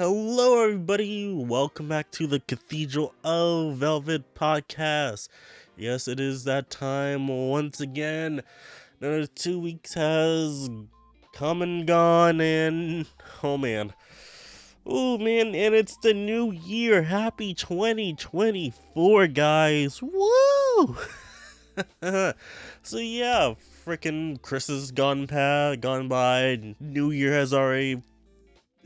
Hello, everybody. Welcome back to the Cathedral of Velvet podcast. Yes, it is that time once again. Another 2 weeks has come and gone, and oh man, and it's the new year. Happy 2024, guys. Woo! So yeah, freaking Christmas has gone by. New Year has already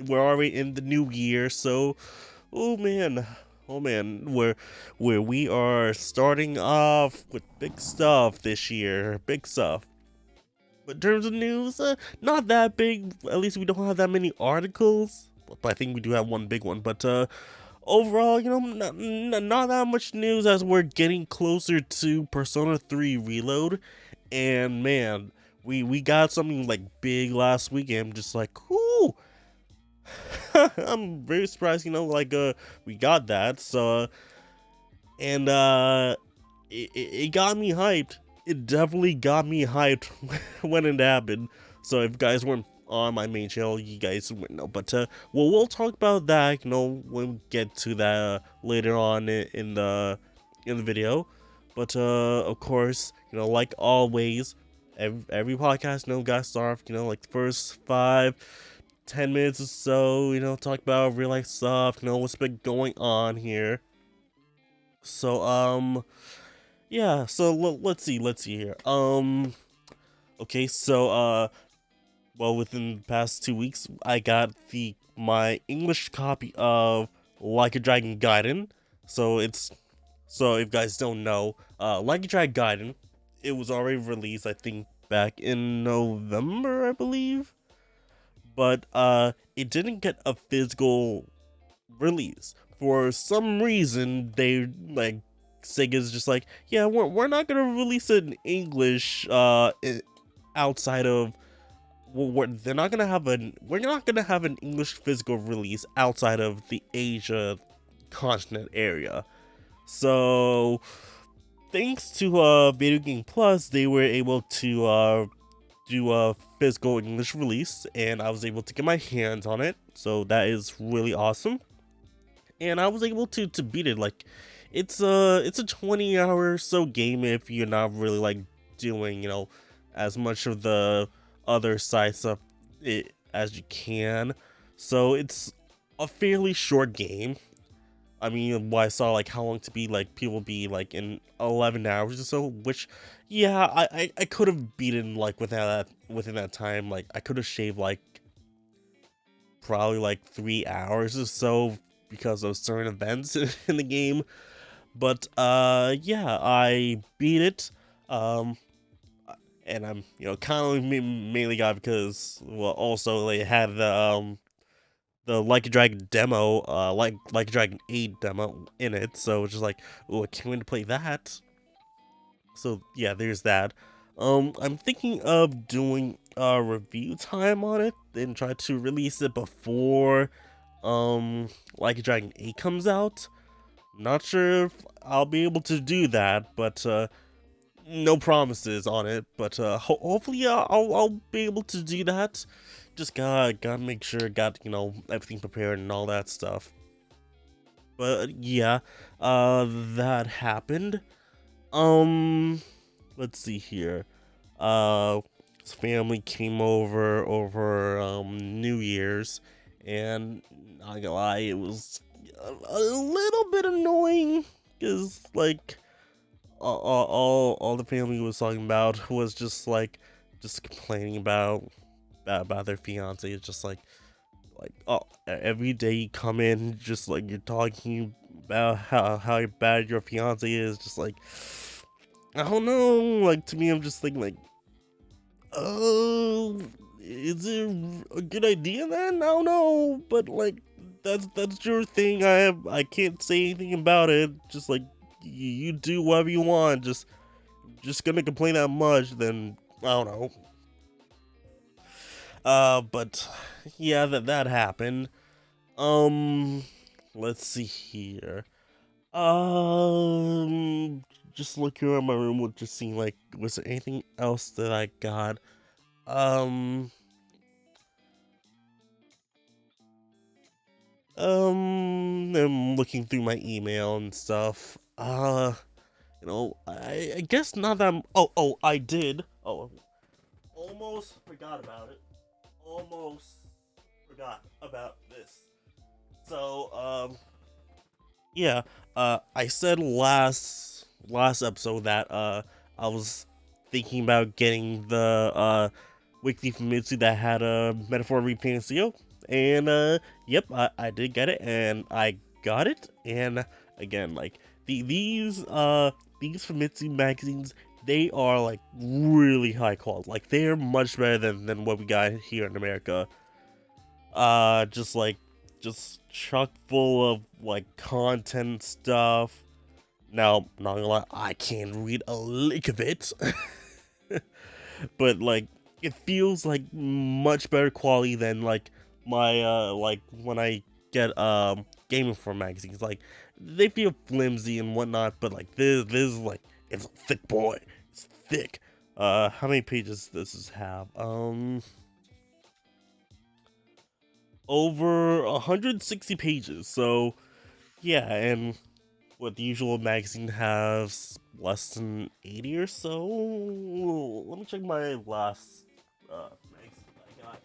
we're already in the new year, so oh man, where we are starting off with big stuff this year, big stuff. But in terms of news, not that big. At least we don't have that many articles. But I think we do have one big one. But overall, not that much news as we're getting closer to Persona 3 Reload. And man, we got something like big last weekend. Just like, whoo, I'm very surprised, we got that. So, and it got me hyped. It definitely got me hyped when it happened. So if you guys weren't on my main channel, you guys wouldn't know. But we'll talk about that, when we get to that later on in the video. But of course, like always, every podcast, gotta start off, like the first 5-10 minutes or so, talk about real life stuff, what's been going on here. So, yeah, so let's see here. Okay, so, well, within the past 2 weeks, I got my English copy of Like a Dragon Gaiden. So if you guys don't know, Like a Dragon Gaiden, it was already released, I think, back in November, I believe. But it didn't get a physical release. For some reason, they Sega's just like, yeah, we're not gonna release it in English outside of we're not gonna have an English physical release outside of the Asia continent area. So thanks to Video Game Plus, they were able to do a physical English release, and I was able to get my hands on it. So that is really awesome. And I was able to beat it. Like, it's a 20-hour so game if you're not really doing as much of the other side stuff as you can. So it's a fairly short game. I mean, I saw how long to be, people be in 11 hours or so, which, yeah, I could have beaten within that time. I could have shaved probably 3 hours or so because of certain events in the game. But yeah, I beat it. And I'm kind of mainly got because, well, also they had the Like a Dragon demo, like a Dragon 8 demo in it, so it's just oh, I can't wait to play that. So yeah, there's that. I'm thinking of doing a review time on it and try to release it before Like a Dragon 8 comes out. Not sure if I'll be able to do that, but no promises on it. But hopefully I'll be able to do that. Just gotta make sure got everything prepared and all that stuff. But yeah, that happened. Let's see here. His family came over New Year's, and not gonna lie, it was a little bit annoying because all the family was talking about was just complaining about their fiance. It's just oh, every day you come in, just you're talking about how bad your fiance is. Just I don't know. To me, I'm just thinking oh, is it a good idea then? I don't know, but that's your thing. I can't say anything about it. Just you do whatever you want. Just gonna complain that much, then I don't know. But yeah, that happened. Um, let's see here. Just looking around my room, with just seeing was there anything else that I got? Um, I'm looking through my email and stuff. I guess not that I did. Oh, almost forgot about it. Almost forgot about this. So, yeah, I said last episode that I was thinking about getting the weekly Famitsu that had a metaphor repainted seal, and yep, I did get it, and I got it, and again, like these Famitsu magazines, they are like really high quality, like they're much better than what we got here in America. Just like just chock full of like content stuff. Now, not gonna lie, I can't read a lick of it, but like it feels like much better quality than like my like when I get Game Informer magazines. Like they feel flimsy and whatnot, but like this is like it's a thick boy. It's thick. How many pages does this have? Over 160 pages. So yeah, and what the usual magazine has less than 80 or so. Let me check my last magazine I got.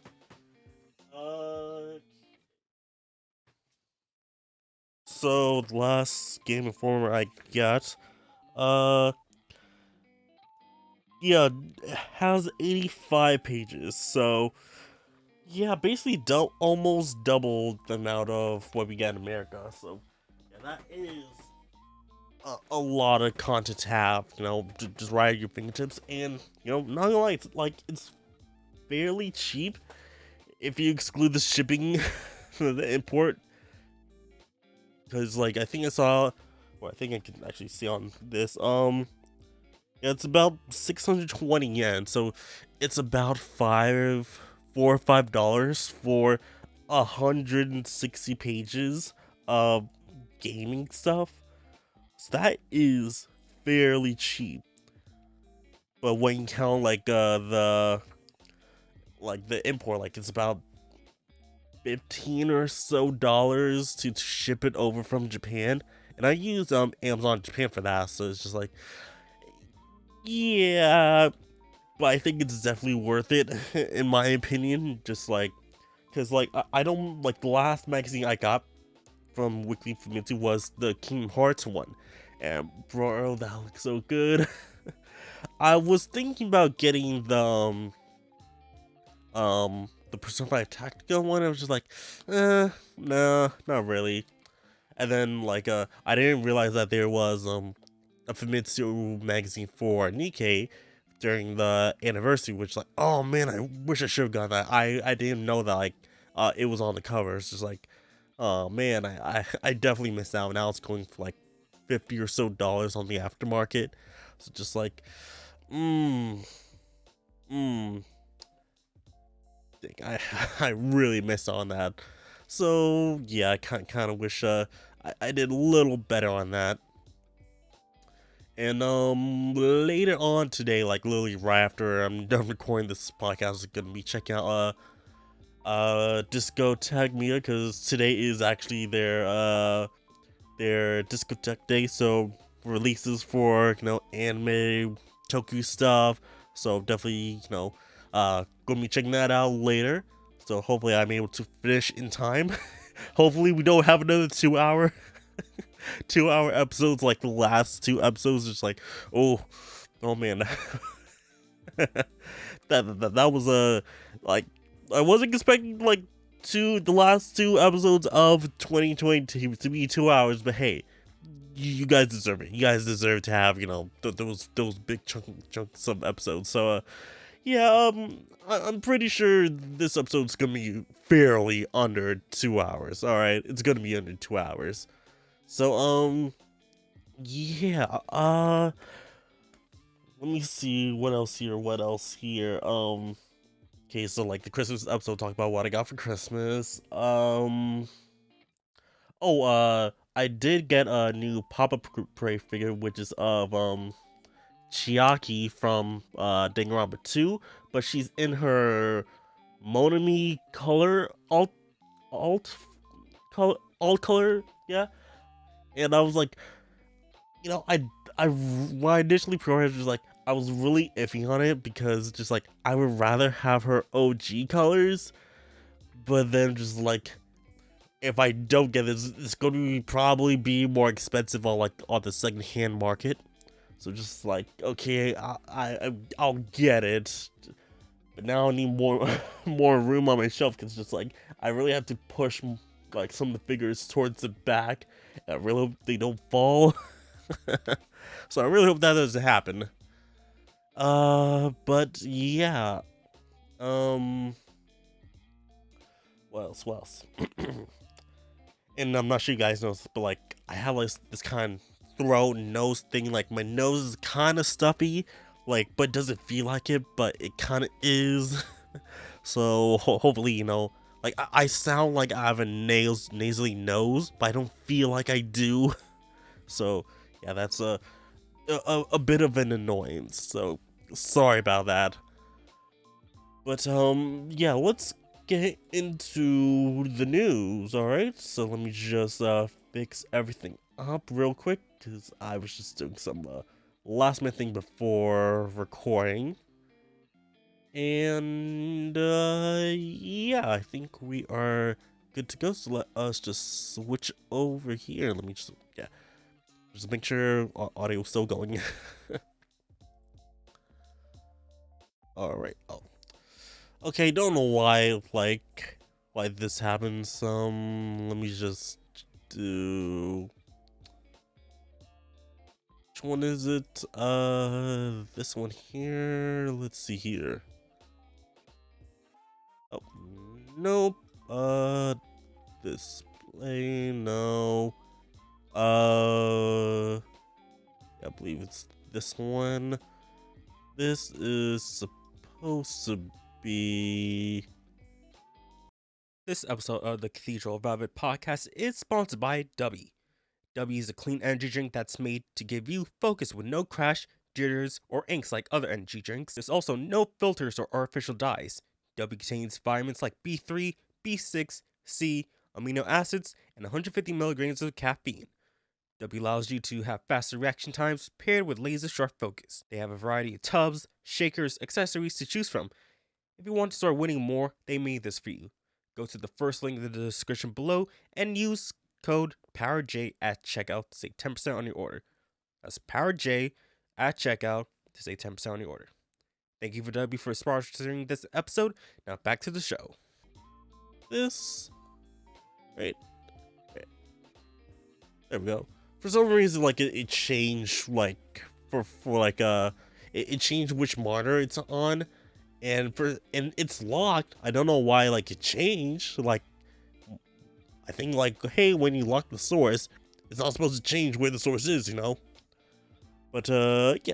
So the last Game Informer I got, uh, yeah, has 85 pages. So yeah, basically almost double the amount of what we get in America. So yeah, that is a lot of content to have, just right at your fingertips. And, not gonna lie, it's fairly cheap if you exclude the shipping, the import. Because, like, I think I saw, well, I think I can actually see on this, yeah, it's about 620 yen. So it's about $4 or $5 for 160 pages of gaming stuff. So that is fairly cheap. But when you count like the import, like it's about 15 or so dollars to ship it over from Japan. And I use Amazon Japan for that, so it's just like, yeah, but I think it's definitely worth it in my opinion. Just like, cause like I don't like the last magazine I got from Weekly Famitsu was the Kingdom Hearts one, and bro, that looks so good. I was thinking about getting the Persona 5 Tactical one. I was just like, no, not really. And then like I didn't realize that there was a Famitsu magazine for Nikkei during the anniversary, which like, oh man, I wish I should have got that. I didn't know that like it was on the cover. It's just like, oh man, I definitely missed out. Now it's going for like $50 or so on the aftermarket. So just like, mmm, mmm. I I really missed on that. So yeah, I kind of wish I did a little better on that. And later on today, like literally right after I'm done recording this podcast, I'm gonna be checking out Discotheque Media, because today is actually their Discotheque Day. So releases for anime, Toku stuff. So definitely gonna be checking that out later. So hopefully I'm able to finish in time. Hopefully we don't have another 2 hour 2 hour episodes like the last two episodes. Just like, oh man. that was a like I wasn't expecting like the last two episodes of 2020 to be 2 hours, but hey, you guys deserve it. You guys deserve to have those big chunks of episodes. So yeah, I'm pretty sure this episode's gonna be fairly under 2 hours. All right, it's gonna be under 2 hours. So yeah, let me see what else here. Okay, so like the Christmas episode talked about what I got for Christmas. I did get a new pop-up parade figure, which is of Chiaki from Danganronpa 2, but she's in her Monami color alt alt color, yeah. And I was like, you know, when I initially pre-ordered, just like I was really iffy on it because just like I would rather have her OG colors, but then just like if I don't get this, it's going to probably be more expensive on the secondhand market. So just like okay, I'll get it, but now I need more more room on my shelf because just like I really have to push like some of the figures towards the back. And I really hope they don't fall. So I really hope that doesn't happen. But yeah. What else? What else? And I'm not sure you guys know this, but like I have like this kind of throat nose thing. Like my nose is kind of stuffy, like but doesn't feel like it, but it kind of is. So hopefully, you know, like I sound like I have a nasally nose, but I don't feel like I do. So yeah, that's a bit of an annoyance. So sorry about that. But yeah, let's get into the news. All right, so let me just fix everything up real quick because I was just doing some last minute thing before recording. And yeah, I think we are good to go. So let us just switch over here. Let me just make sure audio is still going. All right. Oh, okay. Don't know why this happens. Let me just do. Which one is it? This one here. Let's see here. Oh, nope. Display, no. I believe it's this one. This is supposed to be. This episode of the Cathedral Velvet podcast is sponsored by W. W is a clean energy drink that's made to give you focus with no crash, jitters, or inks like other energy drinks. There's also no filters or artificial dyes. W contains vitamins like B3, B6, C, amino acids, and 150 milligrams of caffeine. W allows you to have faster reaction times paired with laser sharp focus. They have a variety of tubs, shakers, accessories to choose from. If you want to start winning more, they made this for you. Go to the first link in the description below and use code PowerJ at checkout to save 10% on your order. That's PowerJ at checkout to save 10% on your order. Thank you for W for sponsoring this episode. Now back to the show. This. Right. There we go. For some reason, like it changed, like for like it changed which monitor it's on, and it's locked. I don't know why like it changed. Like I think like hey, when you lock the source, it's not supposed to change where the source is, you know. But yeah.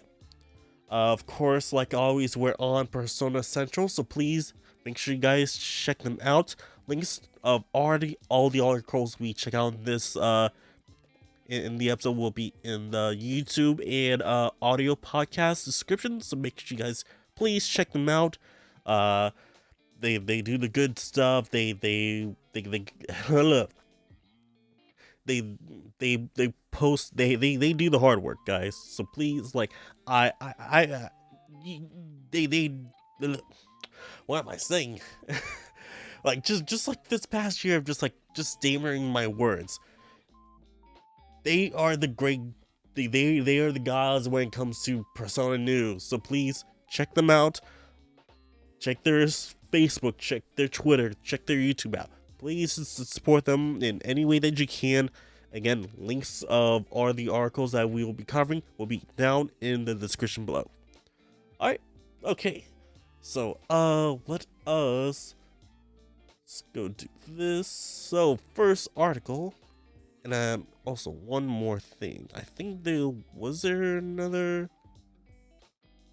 Of course, like always, we're on Persona Central, so please make sure you guys check them out. Links of all the articles we check out in this in the episode will be in the YouTube and audio podcast description. So make sure you guys please check them out. They do the good stuff. They they post they do the hard work, guys. So please, like they what am I saying? Like just like this past year of just stammering my words. They are the great. They are the gods when it comes to Persona news. So please check them out. Check their Facebook. Check their Twitter. Check their YouTube out. Please support them in any way that you can. Again, links of all the articles that we will be covering will be down in the description below. All right. Okay. So let us. Let's go do this. So first article. And also one more thing. I think was there another.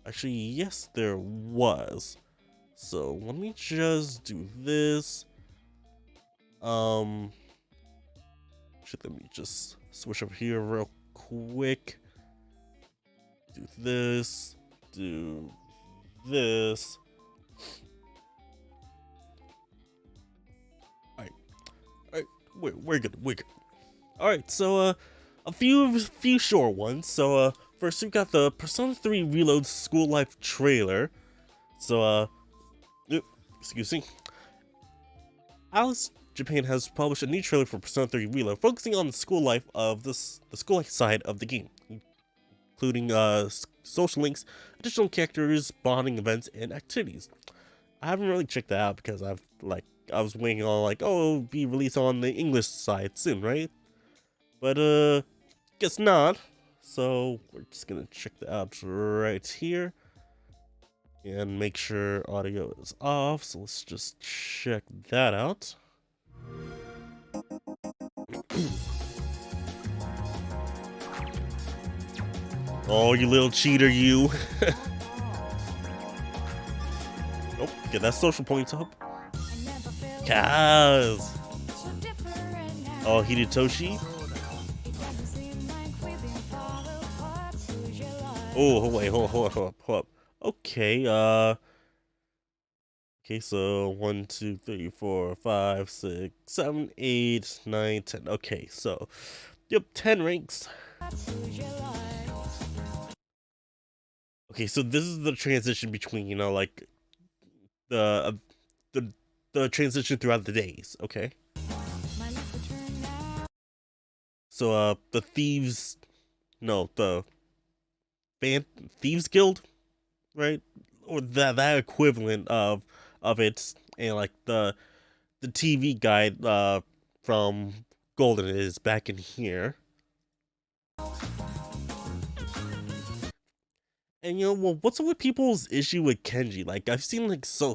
Actually, yes, there was. So let me just do this. Let me just switch up here real quick. Do this. Do this. Alright. we're good. We're good. All right, so a few short ones. So first we got the Persona 3 Reload School Life trailer. So excuse me. Alice Japan has published a new trailer for Persona 3 Reload, focusing on the school life of the school life side of the game, including social links, additional characters, bonding events, and activities. I haven't really checked that out because I was waiting on it'll be released on the English side soon, right? But guess not. So we're just gonna check that out right here and make sure audio is off. So let's just check that out. Oh, you little cheater, you. Nope, get that social points up. Kaz. Oh, Hidetoshi. Oh, wait, hold up. Okay, okay, so 1, 2, 3, 4, 5, 6, 7, 8, 9, 10. Okay, so, yep, 10 ranks. Okay, so this is the transition between, the transition throughout the days, okay? So, the Thieves Guild, right? Or that equivalent of it, and the TV guide from Golden is back in here. And well, what's up with people's issue with Kenji? Like, I've seen so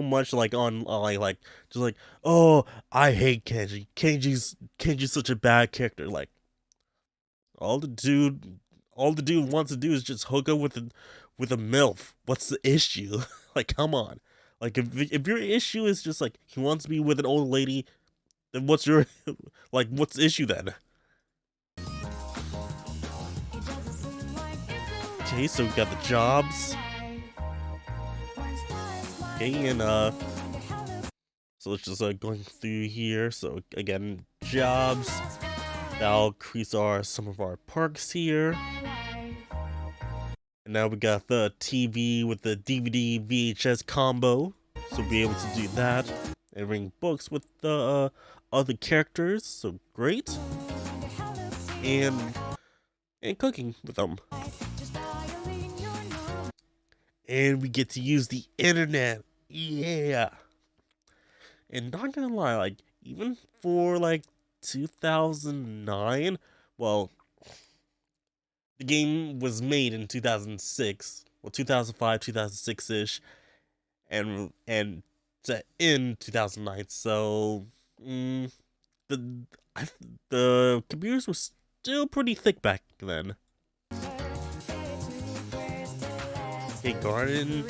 much on just oh, I hate Kenji. Kenji's such a bad character. Like, all the dude wants to do is just hook up with a MILF. What's the issue? Like, come on. Like, if your issue is just he wants to be with an old lady, then what's your what's the issue then? Okay, so we got the jobs. Okay, and so let's just going through here. So again, jobs. That'll increase some of our perks here. And now we got the TV with the DVD VHS combo, so we'll be able to do that and bring books with the other characters. So great, and cooking with them. And we get to use the internet. Yeah. And not gonna lie, even for 2009, well, the game was made in 2006, well, 2005, 2006-ish, and set in 2009. So the computers were still pretty thick back then. Okay, garden.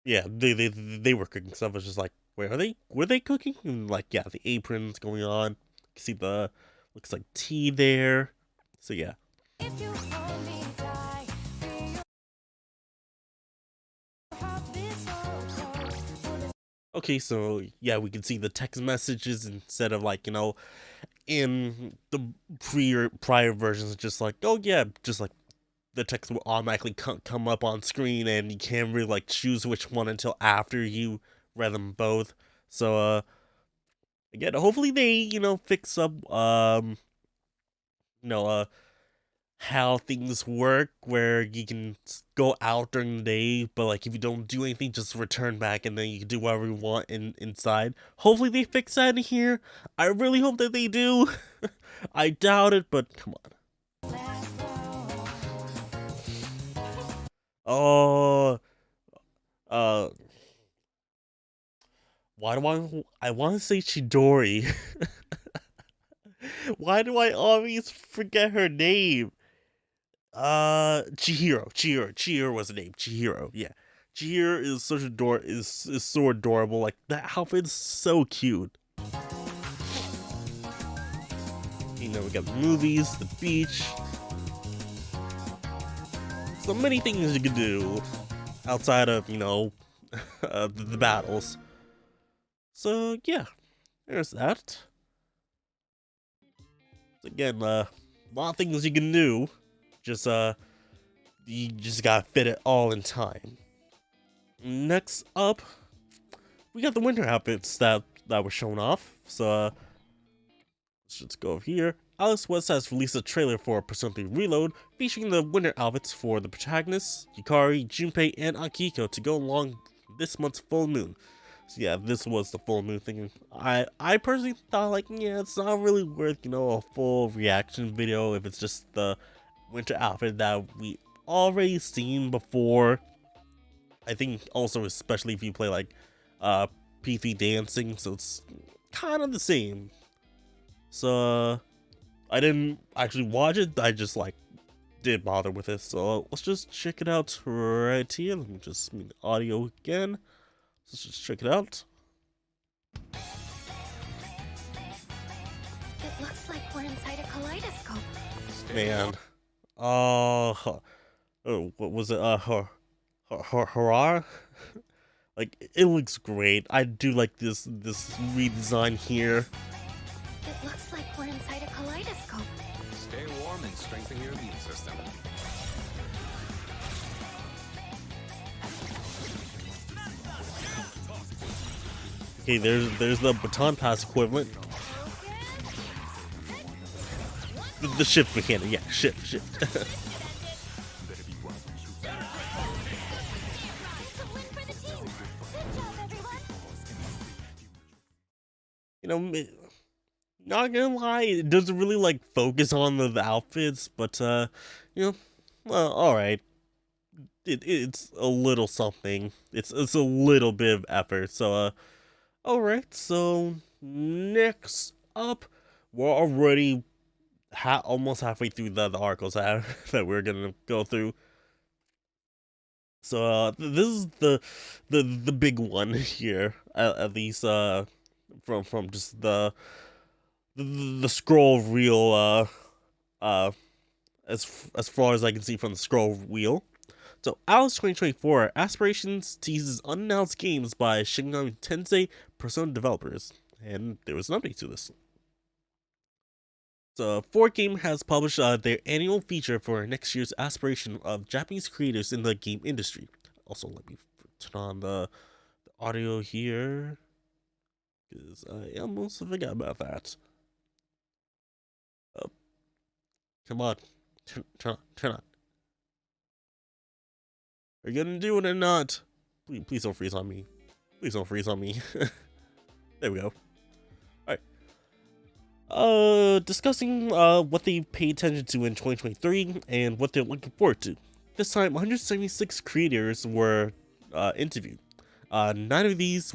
Yeah, they were cooking stuff. I was just where are they? Were they cooking? And yeah, the aprons going on. You can see looks like tea there. So yeah. Okay, so yeah, we can see the text messages instead of in the prior versions, just oh yeah, just the text will automatically come up on screen, and you can't really choose which one until after you read them both. So again, hopefully they fix up how things work, where you can go out during the day, but if you don't do anything, just return back, and then you can do whatever you want inside. Hopefully they fix that in here. I really hope that they do. I doubt it, but come on. Oh, why do I want to say Chidori? Why do I always forget her name? Chihiro was the name. Chihiro, yeah. Chihiro is such is so adorable. That outfit's so cute. We got the movies, the beach. So many things you can do outside of, the battles. So yeah, there's that. Again, a lot of things you can do. Just you just gotta fit it all in time. Next up, we got the winter outfits that were shown off. So let's just go over here. Alice West has released a trailer for Persona 3 Reload, featuring the winter outfits for the protagonists, Yukari, Junpei, and Akiko to go along this month's full moon. So yeah, this was the full moon thing. I personally thought, like, yeah, it's not really worth, a full reaction video if it's just the winter outfit that we already seen before. I think also, especially if you play like P3 dancing, so it's kind of the same. So I didn't actually watch it, I just like did bother with it. So let's just check it out right here. Let me just mute the audio again. Let's just check it out. It looks like we're inside a kaleidoscope. Man. Oh, what was it? Hurrah? Like, it looks great. I do like this redesign here. It looks like we're inside a kaleidoscope. Stay warm and strengthen your immune system. Okay, there's the baton pass equivalent. The shift mechanic, yeah, shift. Not gonna lie, it doesn't really like focus on the outfits, but well, all right. It's a little something. It's a little bit of effort. So all right. So next up, we're already almost halfway through the articles that we're gonna go through. So this is the big one here, at least from just the scroll reel, as far as I can see from the scroll wheel. So Alice 2024 Aspirations teases unannounced games by Shin Megami Tensei Persona developers, and there was an update to this. So 4Game has published their annual feature for next year's aspiration of Japanese creators in the game industry. Also, let me turn on the audio here, because I almost forgot about that. Come on, turn on. Are you gonna do it or not? Please don't freeze on me. Please don't freeze on me. There we go. Alright. Discussing what they paid attention to in 2023 and what they're looking forward to. This time, 176 creators were interviewed. Nine of these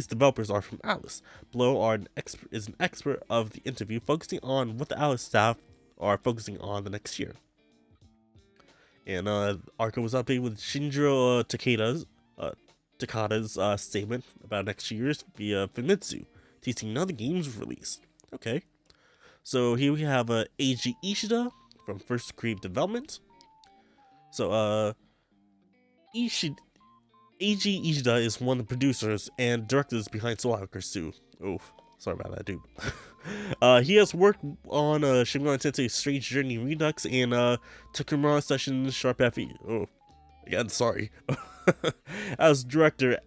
developers are from Alice. Below is an expert of the interview, focusing on what the Alice staff are focusing on the next year. And Arca was updated with Shinjiro Takada's statement about next year's via Famitsu, teasing another game's release. Okay, so here we have Eiji Ishida from First Creep Development. So Eiji Ishida is one of the producers and directors behind Soul Hackers 2. Oh, sorry about that, dude. He has worked on Shin Megami Tensei Strange Journey Redux and Takumura Session Sharp FE. Oh, again, sorry. As director,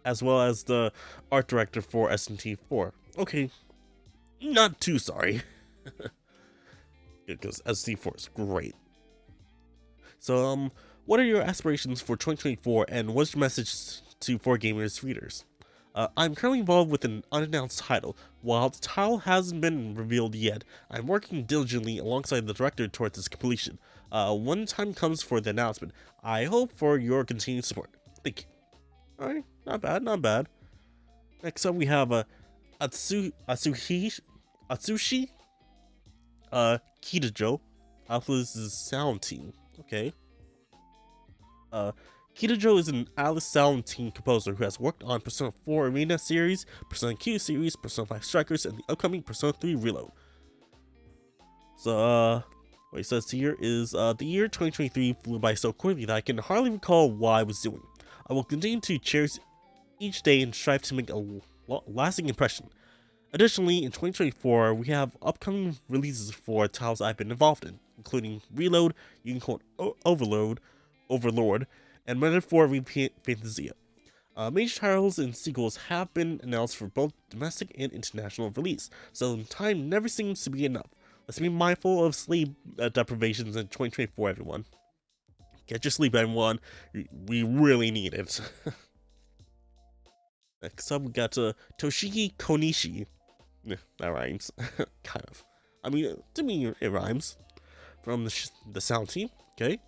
as well as the art director for SMT 4. Okay, not too sorry. Because SMT 4 is great. So, what are your aspirations for 2024, and what's your message to 4Gamers readers? I'm currently involved with an unannounced title. While the title hasn't been revealed yet, I'm working diligently alongside the director towards its completion. When time comes for the announcement, I hope for your continued support. Thank you. Alright, not bad. Next up, we have Atsushi Kitajo, Alice's sound team. Okay. Kitajo is an Alice sound team composer who has worked on Persona 4 Arena series, Persona Q series, Persona 5 Strikers, and the upcoming Persona 3 Reload. So, what he says here is, the year 2023 flew by so quickly that I can hardly recall what I was doing. I will continue to cherish each day and strive to make a lasting impression. Additionally, in 2024, we have upcoming releases for titles I've been involved in, including Reload, Unicorn Overlord, and Metaphor Fantasia. Major titles and sequels have been announced for both domestic and international release, so time never seems to be enough. Let's be mindful of sleep deprivations in 2024, everyone. Get your sleep, everyone. We really need it. Next up, we got Toshiki Konishi. That rhymes. Kind of. I mean, to me, it rhymes. From the sound team, okay?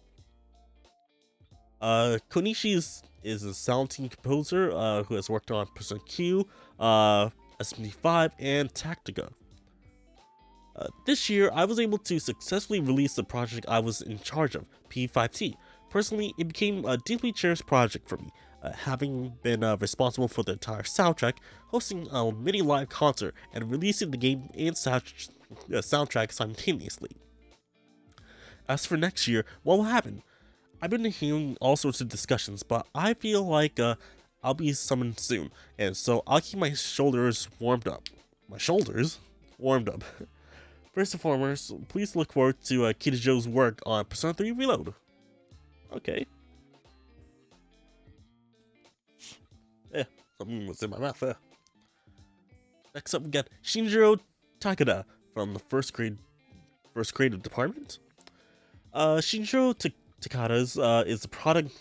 Konishi is a sound team composer who has worked on Persona Q, SMT5, and Tactica. This year, I was able to successfully release the project I was in charge of, P5T. Personally, it became a deeply cherished project for me, having been responsible for the entire soundtrack, hosting a mini live concert, and releasing the game and soundtrack simultaneously. As for next year, what will happen? I've been hearing all sorts of discussions, but I feel like I'll be summoned soon, and so I'll keep my shoulders warmed up. My shoulders? Warmed up. First and foremost, please look forward to Kitajo's work on Persona 3 Reload. Okay. Yeah, something was in my mouth there. Next up, we got Shinjiro Takada from the first creative department. Shinjiro Takada is the product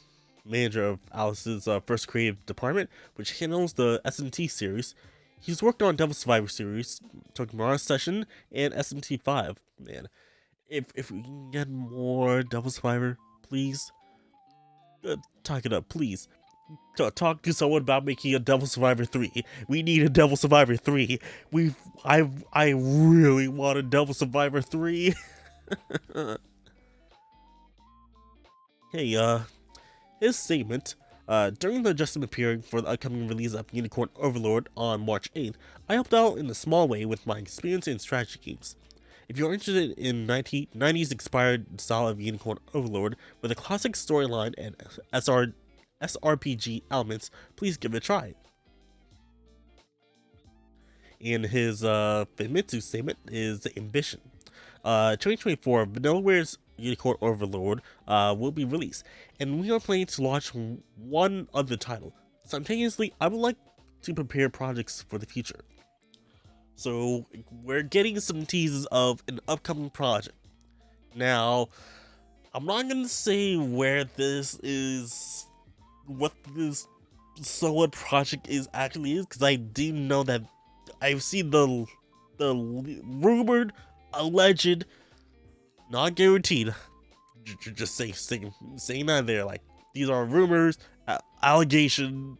manager of Alice's first creative department, which handles the SMT series. He's worked on Devil Survivor series, Tokimura Session, and SMT5. Man, if we can get more Devil Survivor, please. Takada, please. Talk to someone about making a Devil Survivor 3. We need a Devil Survivor 3. I really want a Devil Survivor 3. Hey, his statement, during the adjustment period for the upcoming release of Unicorn Overlord on March 8th, I helped out in a small way with my experience in strategy games. If you're interested in 90s inspired style of Unicorn Overlord with a classic storyline and SRPG elements, please give it a try. And his Famitsu statement is the ambition. 2024, Vanillaware's Unicorn Overlord will be released, and we are planning to launch one other title. Simultaneously, I would like to prepare projects for the future. So, we're getting some teases of an upcoming project. Now, I'm not going to say where this is, what this solid project actually is, because I do know that I've seen the rumored, alleged, not guaranteed, just saying that there, like, these are rumors, allegation,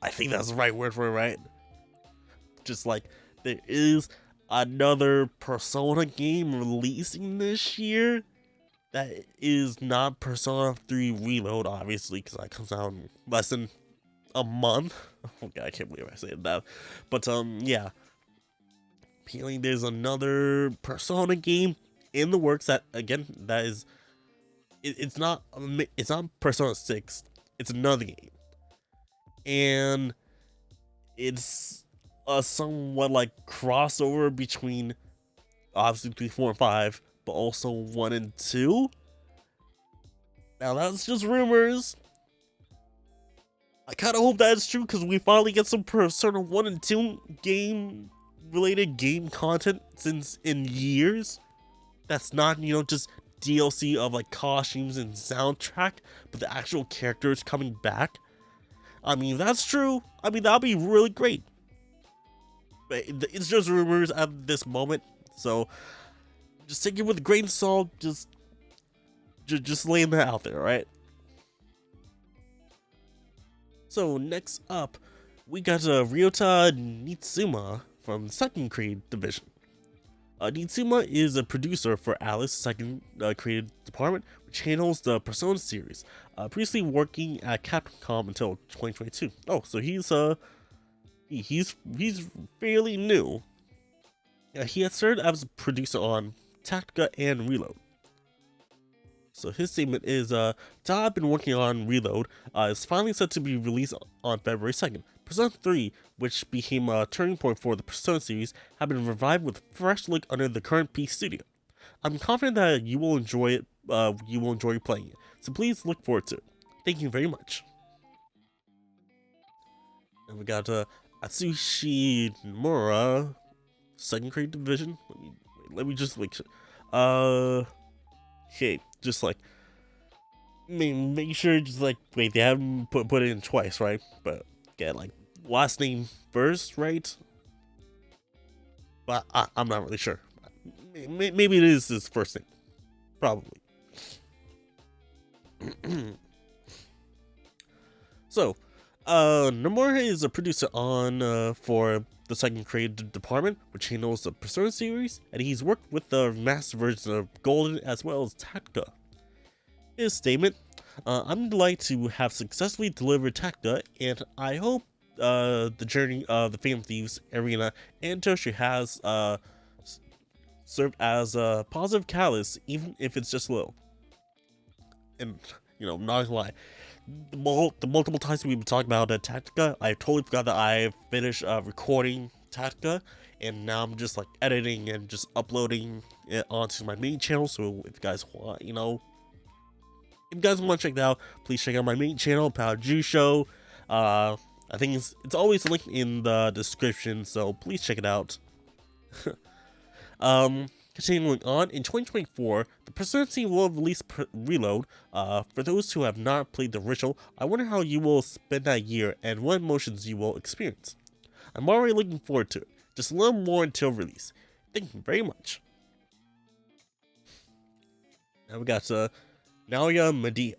I think that's the right word for it, right? Just like, there is another Persona game releasing this year that is not Persona 3 Reload, obviously, because that comes out in less than a month. Oh god, I can't believe I said that. But, yeah. Apparently there's another Persona game in the works that, again, that is... It's not Persona 6. It's another game. And it's a somewhat like crossover between obviously 3, 4, and 5, but also 1 and 2. Now that's just rumors. I kind of hope that's true because we finally get some Persona 1 and 2 related game content since in years. That's not, just DLC of like costumes and soundtrack, but the actual characters coming back. I mean, if that's true, that'll be really great. But it's just rumors at this moment, so just take it with a grain of salt. Just laying that out there, right? So next up, we got Ryota Nitsuma from the second creative division. Nitsuma is a producer for Alice's second creative department, which handles the Persona series. Previously working at Capcom until 2022. Oh, so he's fairly new. He had started as a producer on Tactica and Reload. So his statement is, I've been working on Reload. It's finally set to be released on February 2nd. Persona 3, which became a turning point for the Persona series, have been revived with a fresh look under the current P studio. I'm confident that you will enjoy it. You will enjoy playing it. So please look forward to it. Thank you very much. And we got Atsushi Nomura, second grade division. Let me just like, okay, just like, make sure just like wait, they haven't put it in twice, right? But get like last name first, right? But I'm not really sure. Maybe it is his first name, probably. So, Nomura is a producer on for the second creative department, which handles the Persona series, and he's worked with the remastered version of Golden as well as Tactica. His statement: I'm delighted to have successfully delivered Tactica, and I hope the journey of the Phantom Thieves Arena and Toshi has served as a positive catalyst, even if it's just little. And not gonna lie, the multiple times we've been talking about Tactica, I totally forgot that I finished recording Tactica, and now I'm just like editing and just uploading it onto my main channel. So if you guys want, if you guys want to check that out, please check out my main channel, Power Juice Show. I think it's always linked in the description, so please check it out. Continuing on, in 2024, the Persona team will release Reload. For those who have not played the original, I wonder how you will spend that year and what emotions you will experience. I'm already looking forward to it. Just a little more until release. Thank you very much. Now we got Naoya Medea.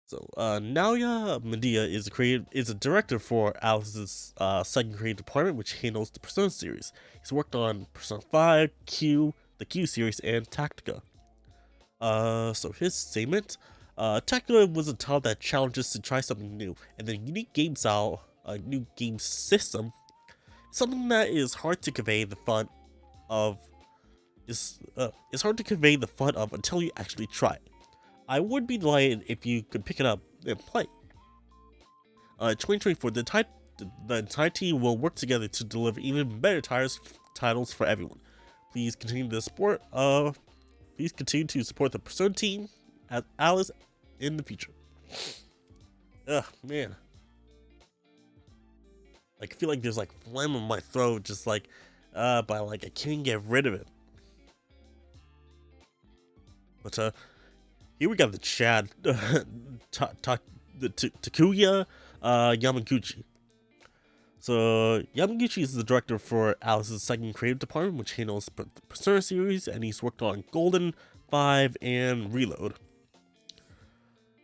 So, Naoya Medea is a director for Alice's second creative department, which handles the Persona series. He's worked on Persona 5, Q, the Q series, and Tactica. So his statement: Tactica was a title that challenged us to try something new, and the unique game style, new game system, something that is hard to convey the fun of. Is hard to convey the fun of until you actually try it. I would be delighted if you could pick it up and play. 2024, the entire team will work together to deliver even better titles for everyone. Please continue to support. Please continue to support the Persona team at Alice in the future. Ugh, man. Like, I feel like there's like phlegm in my throat, just like, but like I can't get rid of it. But here we got the Chad, Takuya Yamaguchi. So Yamaguchi is the director for Alice's second creative department, which handles the Persona series, and he's worked on Golden, 5, and Reload.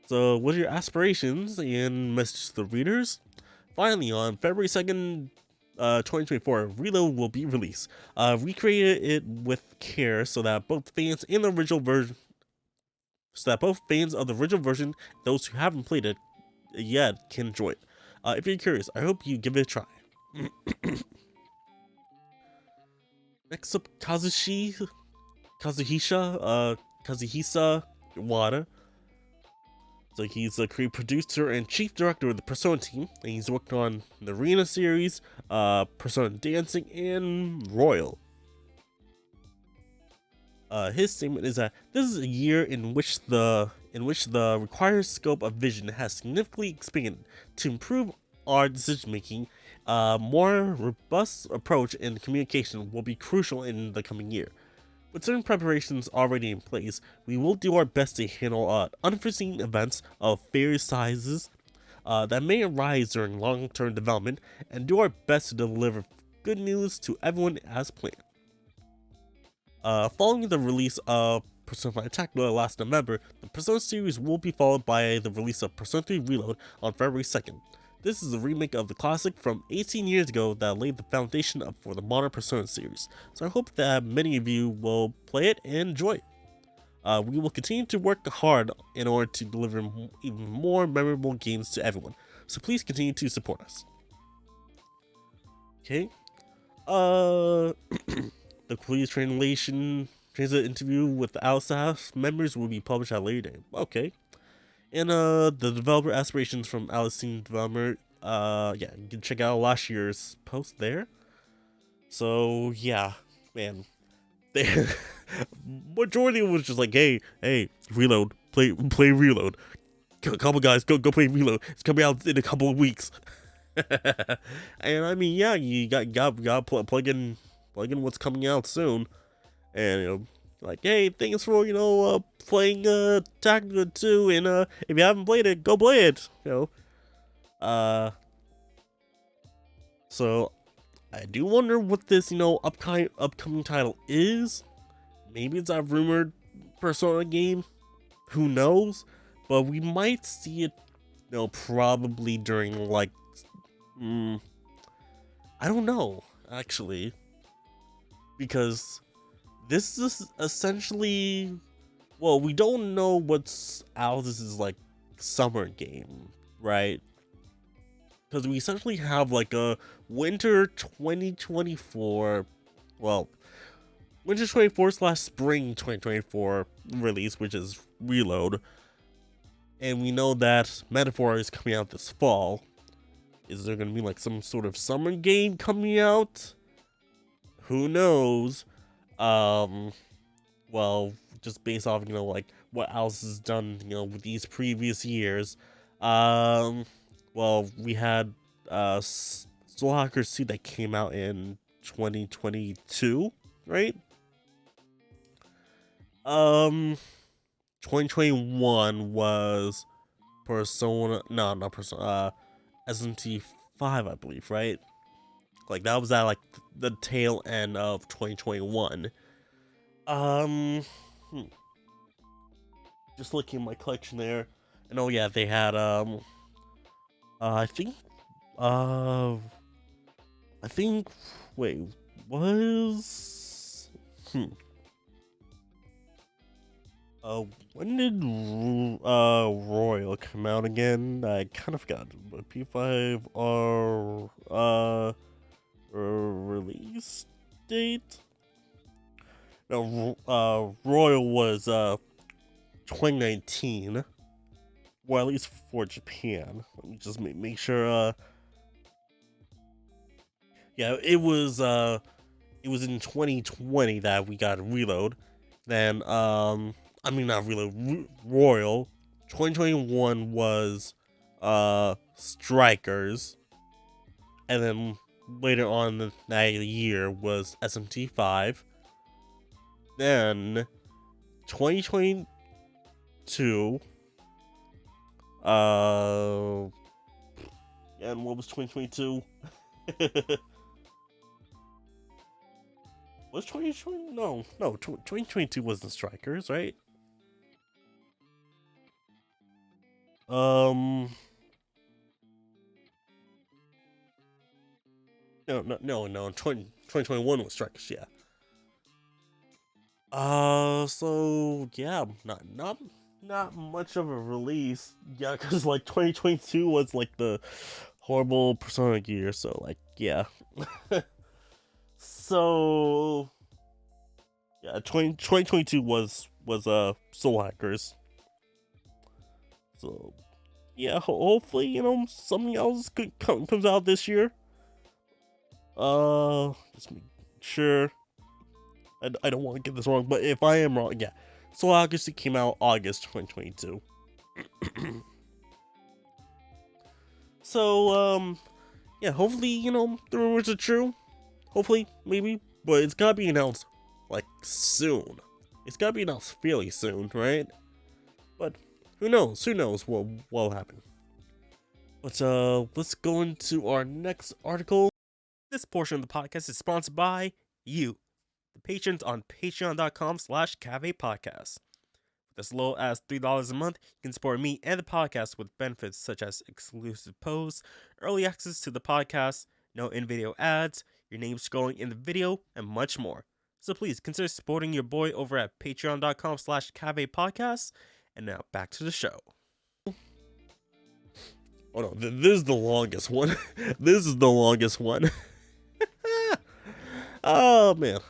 So what are your aspirations and messages to the readers? Finally, on February 2nd, 2024, Reload will be released. We created it with care so that both fans and the original version of the original version, those who haven't played it yet, can enjoy it. If you're curious, I hope you give it a try. Next up, Kazuhisa Wada. So he's a creative producer and chief director of the Persona team, and he's worked on the Arena series, Persona Dancing, and Royal. His statement is that this is a year in which the required scope of vision has significantly expanded to improve our decision making. More robust approach in communication will be crucial in the coming year. With certain preparations already in place, we will do our best to handle unforeseen events of various sizes that may arise during long-term development, and do our best to deliver good news to everyone as planned. Following the release of Persona 5 Tactica last November, the Persona series will be followed by the release of Persona 3 Reload on February 2nd. This is a remake of the classic from 18 years ago that laid the foundation for the modern Persona series, so I hope that many of you will play it and enjoy it. We will continue to work hard in order to deliver even more memorable games to everyone, so please continue to support us. Okay. The complete transit interview with the Alice staff members will be published at a later date. Okay. And the developer aspirations from Alice team developer yeah, you can check out last year's post there. So yeah, man, they majority was just like, hey, reload, play reload. A couple guys, go play reload. It's coming out in a couple of weeks. And I mean, yeah, you got plug in what's coming out soon, and like, hey, thanks for playing Tactical 2, and if you haven't played it, go play it. So I do wonder what this upcoming title is. Maybe it's a rumored Persona game. Who knows? But we might see it, probably during like, I don't know actually, because this is essentially, well, we don't know what's Alice's like summer game, right? Because we essentially have like a winter 2024, well, winter 24/spring 2024 release, which is Reload. And we know that Metaphor is coming out this fall. Is there going to be like some sort of summer game coming out? Who knows? Well, just based off, like what Alice has done, with these previous years. Well, we had Soul Hacker 2 that came out in 2022, right? 2021 was Persona, no, not Persona, SMT5, I believe, right? Like that was at like the tail end of 2021. Just looking at my collection there, and oh yeah, they had I think wait, was when did Royal come out again? I kind of forgot. But P5R release date? No, Royal was 2019. Well, at least for Japan. Let me just make sure. Yeah, it was in 2020 that we got Reload. Then I mean, not Reload, Royal. 2021 was Strikers, and then later on that year was SMT5. Then 2022, and what was 2022? Was 2020? No, 2022 wasn't Strikers, right? No, 2021 was Strikers, yeah. So yeah, not much of a release, yeah, because like 2022 was like the horrible Persona year, so like yeah. So yeah, 2022 was Soul Hackers. So yeah, hopefully something else comes out this year. Just make sure. I don't want to get this wrong, but if I am wrong, yeah, Soul Hackers came out August 2022. So yeah, hopefully the rumors are true. Hopefully, maybe, but it's gotta be announced like soon. It's gotta be announced fairly soon, right? But who knows? Who knows what'll happen? But let's go into our next article. This portion of the podcast is sponsored by you, the patrons on patreon.com/CavePodcast. With as low as $3 a month, you can support me and the podcast with benefits such as exclusive posts, early access to the podcast, no in-video ads, your name scrolling in the video, and much more. So please consider supporting your boy over at patreon.com/CavePodcast. And now back to the show. Oh no, this is the longest one. This is the longest one. Oh man.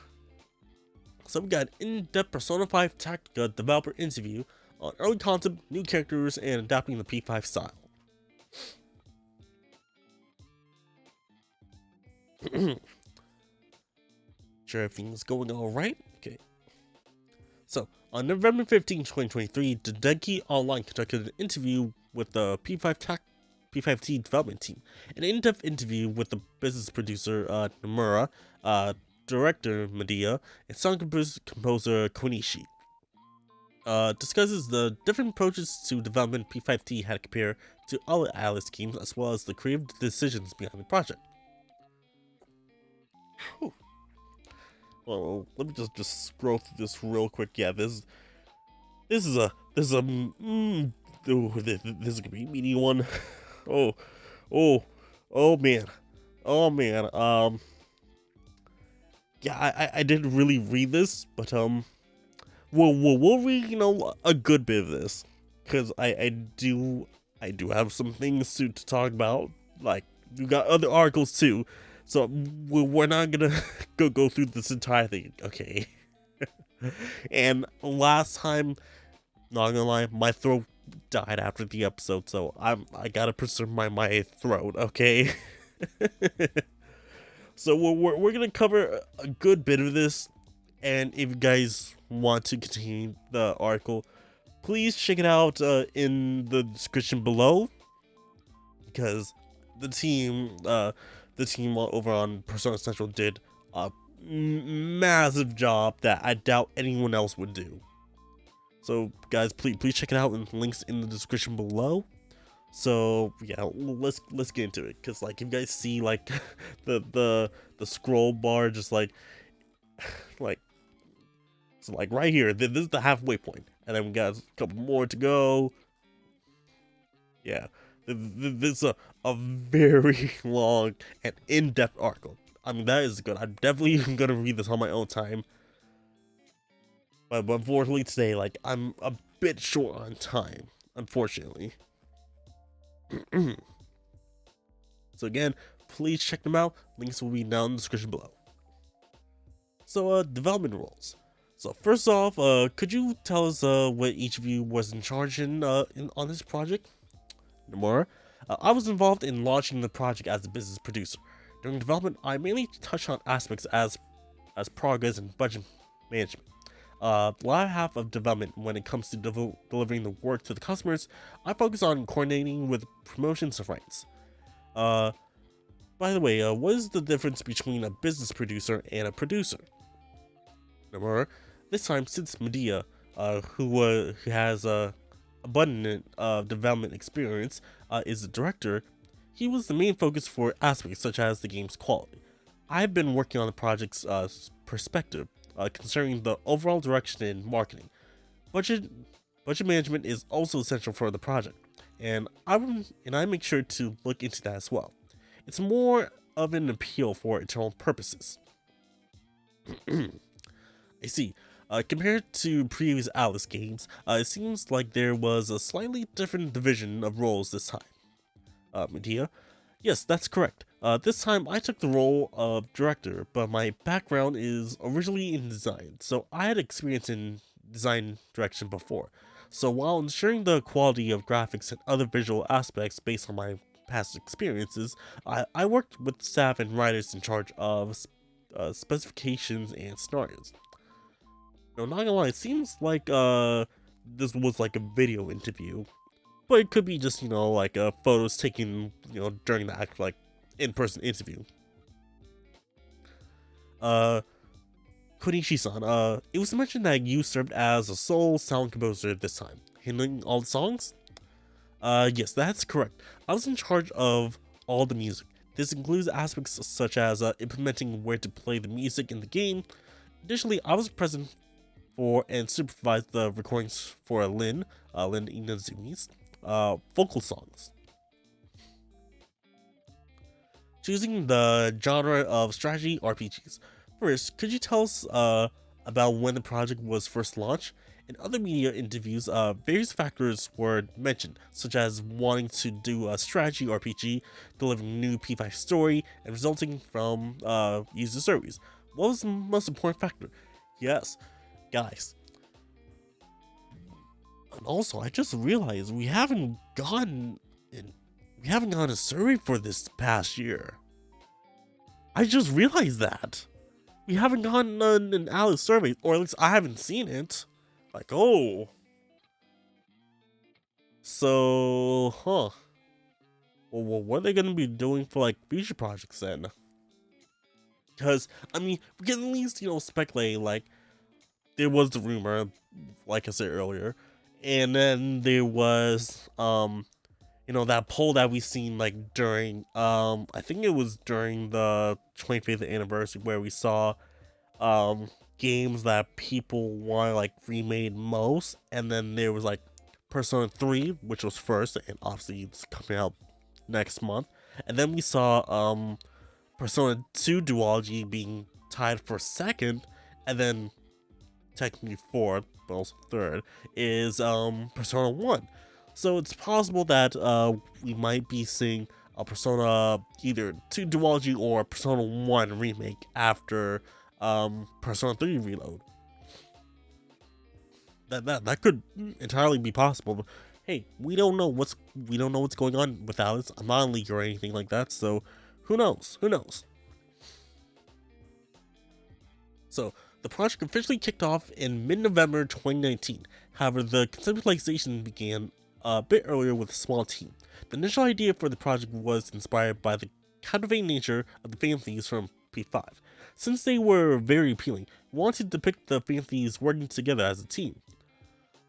So we got an in-depth Persona 5 Tactica developer interview on early concept, new characters, and adapting the P5 style. Sure everything's going alright? Okay. So, on November 15, 2023, Dengeki Online conducted an interview with the P5T development team. An in-depth interview with the business producer, Nomura, director, Medea, and song composer, Konishi. Discusses the different approaches to development P5T had compared to other Alice games, as well as the creative decisions behind the project. Whew. Well, let me just scroll through this real quick. Yeah, this is a this is gonna be a meaty one. oh man. Yeah, I didn't really read this, but we'll read a good bit of this, because I do have some things to talk about. Like, we got other articles too, so we're not gonna go through this entire thing, okay? And last time, not gonna lie, my throat died after the episode, so I gotta preserve my throat, okay? So we're gonna cover a good bit of this, and if you guys want to continue the article, please check it out in the description below, because the team over on Persona Central did a massive job that I doubt anyone else would do. So guys, please check it out, and links in the description below. So yeah, let's get into it, because like, if you guys see like the scroll bar, just like so like right here, this is the halfway point, and then we got a couple more to go. Yeah, this is a very long and in-depth article. I mean, that is good. I'm definitely gonna read this on my own time, but unfortunately today, like, I'm a bit short on time, unfortunately. So again, please check them out. Links will be down in the description below. So development roles. So first off, could you tell us what each of you was in charge on this project? Nomura. I was involved in launching the project as a business producer. During development, I mainly touched on aspects as progress and budget management. The latter half of development, when it comes to delivering the work to the customers, I focus on coordinating with promotions and rights. By the way, what is the difference between a business producer and a producer? Nomura. This time, since Medea, who has abundant development experience, is the director, he was the main focus for aspects such as the game's quality. I've been working on the project's perspective, concerning the overall direction in marketing. Budget management is also essential for the project, and I make sure to look into that as well. It's more of an appeal for internal purposes. I see. Compared to previous Alice games, it seems like there was a slightly different division of roles this time. Medea? Yes, that's correct. This time I took the role of director, but my background is originally in design, so I had experience in design direction before. So while ensuring the quality of graphics and other visual aspects based on my past experiences, I worked with staff and writers in charge of specifications and scenarios. No, not gonna lie, it seems like this was like a video interview, but it could be just, like photos taken, during the actual like in-person interview. Konishi-san, it was mentioned that you served as a sole sound composer this time, handling all the songs? Yes, that's correct. I was in charge of all the music. This includes aspects such as implementing where to play the music in the game. Additionally, I was present for and supervised the recordings for Lin Inazumi's vocal songs. Choosing the genre of strategy RPGs. First, could you tell us about when the project was first launched? In other media interviews, various factors were mentioned, such as wanting to do a strategy RPG, delivering new P5 story, and resulting from user surveys. What was the most important factor? Yes, guys. And also, I just realized we haven't gotten a survey for this past year. I just realized that. We haven't gotten an Alice survey, or at least I haven't seen it. Like, oh. So, huh. Well, what are they gonna be doing for, like, future projects then? Because, I mean, we can at least, speculate, like, there was the rumor, like I said earlier, and then there was, that poll that we seen, like, during, I think it was during the 25th anniversary, where we saw, games that people want, like, remade most, and then there was, like, Persona 3, which was first, and obviously it's coming out next month, and then we saw, Persona 2 duology being tied for second, and then technically fourth, but also third, is Persona 1. So it's possible that we might be seeing a Persona either 2 duology or Persona 1 remake after Persona 3 Reload. That could entirely be possible. But hey, we don't know what's going on with Alice. I'm not a leaker or anything like that, so who knows? Who knows? So, the project officially kicked off in mid-November 2019. However, the conceptualization began a bit earlier with a small team. The initial idea for the project was inspired by the captivating nature of the fan themes from P5. Since they were very appealing, we wanted to depict the fan themes working together as a team.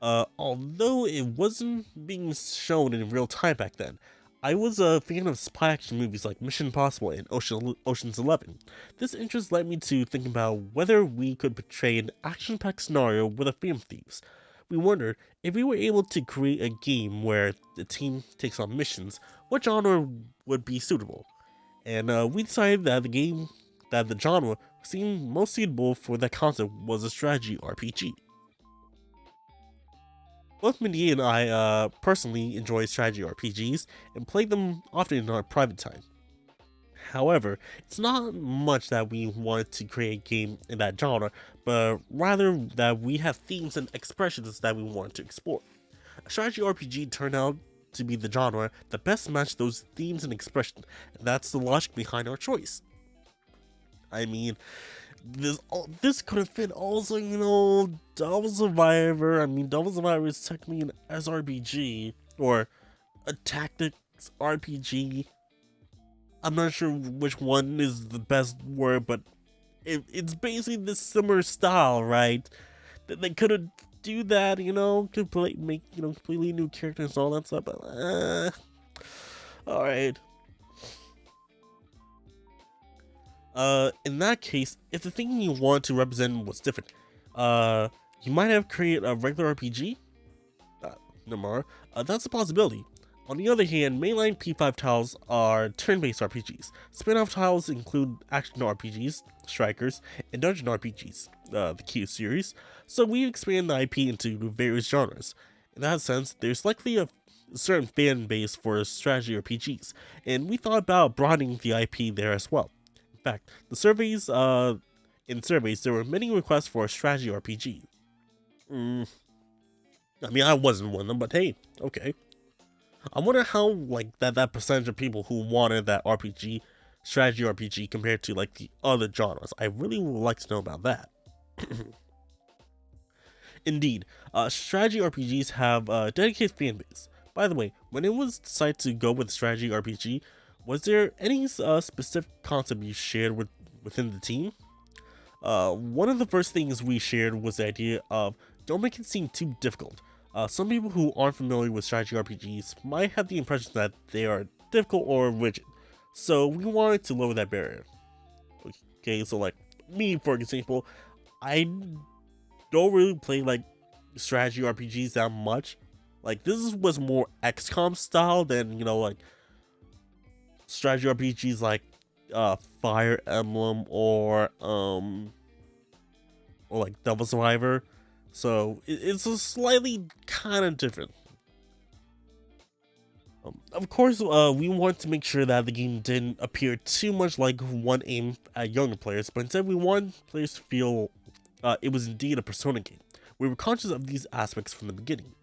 Although it wasn't being shown in real time back then, I was a fan of spy action movies like Mission Impossible and Ocean's 11. This interest led me to think about whether we could portray an action-packed scenario with a fan thieves. We wondered if we were able to create a game where the team takes on missions, what genre would be suitable. And we decided that the genre seemed most suitable for that concept was a strategy RPG. Both Mindy and I personally enjoy strategy RPGs and play them often in our private time. However, it's not much that we wanted to create a game in that genre, but rather that we have themes and expressions that we want to explore. A strategy RPG turned out to be the genre that best matched those themes and expressions, and that's the logic behind our choice. I mean, this could have fit also, Devil Survivor. I mean, Devil Survivor is technically an SRPG, or a tactics RPG. I'm not sure which one is the best word, but it's basically this similar style, right? That they could have do that, make completely new characters and all that stuff, but alright. In that case, if the thing you want to represent was different, you might have created a regular RPG? No more. That's a possibility. On the other hand, mainline P5 titles are turn-based RPGs. Spin-off titles include action RPGs, strikers, and dungeon RPGs, the Q series, so we expand the IP into various genres. In that sense, there's likely a certain fan base for strategy RPGs, and we thought about broadening the IP there as well. In fact, in surveys, there were many requests for a strategy RPG. I mean, I wasn't one of them, but hey, okay. I wonder how, that percentage of people who wanted that strategy RPG compared to, the other genres. I really would like to know about that. Indeed, strategy RPGs have a dedicated fan base. By the way, when it was decided to go with strategy RPG, was there any specific concept you shared within the team? One of the first things we shared was the idea of don't make it seem too difficult. Some people who aren't familiar with strategy RPGs might have the impression that they are difficult or rigid, so we wanted to lower that barrier. Okay, so me, for example, I don't really play strategy RPGs that much. This was more XCOM style than strategy RPGs like Fire Emblem or Devil Survivor. So it's a slightly kind of different. Of course, we want to make sure that the game didn't appear too much like one aimed at younger players, but instead we want players to feel it was indeed a Persona game. We were conscious of these aspects from the beginning.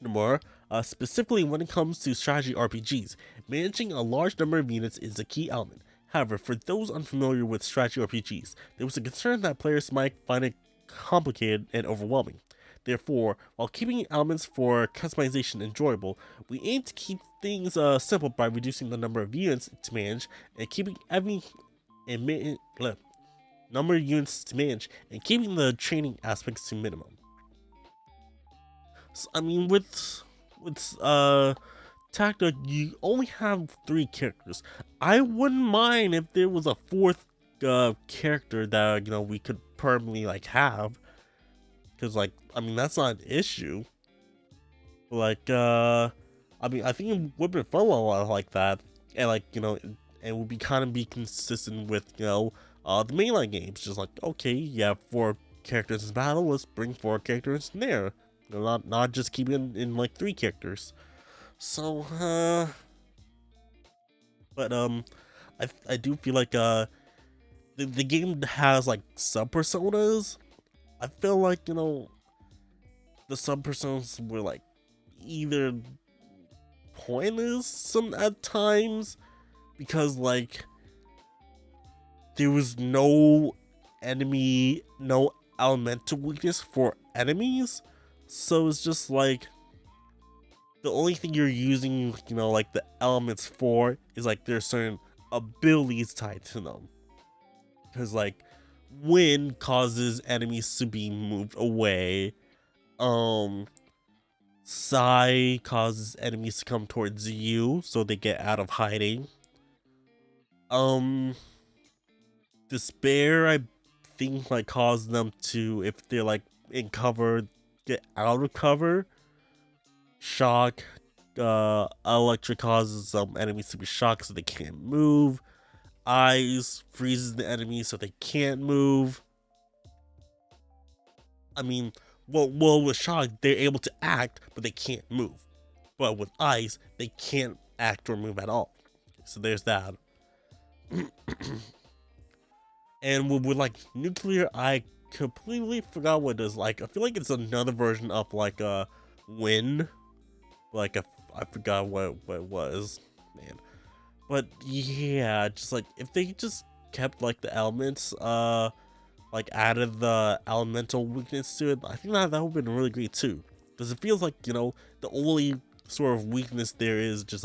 No more, specifically when it comes to strategy RPGs, managing a large number of units is a key element. However, for those unfamiliar with strategy RPGs, there was a concern that players might find it complicated and overwhelming. Therefore, while keeping elements for customization enjoyable, we aim to keep things simple by reducing the number of units to manage and keeping number of units to manage and keeping the training aspects to minimum. So, I mean, with Tacta, you only have 3 characters. I wouldn't mind if there was a 4th character that we could permanently have, because I mean that's not an issue. I mean I think it would be fun a lot like that, and it would be be consistent with the mainline games. Just okay, you have 4 characters in battle, let's bring 4 characters in there. Not just keeping in 3 characters. So but I do feel the game has sub personas. I feel the sub personas were either pointless some at times, because there was no elemental weakness for enemies, so it's just the only thing you're using the elements for is there's certain abilities tied to them, because wind causes enemies to be moved away, Psy causes enemies to come towards you so they get out of hiding, Despair I think causes them to, if they're in cover, get out of cover. Shock, Electric causes some enemies to be shocked so they can't move. Ice freezes the enemy so they can't move. I mean, well, with Shock, they're able to act, but they can't move. But with Ice, they can't act or move at all. So there's that. And with Nuclear, I completely forgot what it is. I feel it's another version of Wind. I forgot what it was, man. But yeah, just if they just kept the elements, added the elemental weakness to it, I think that would have been really great too. Because it feels the only sort of weakness there is just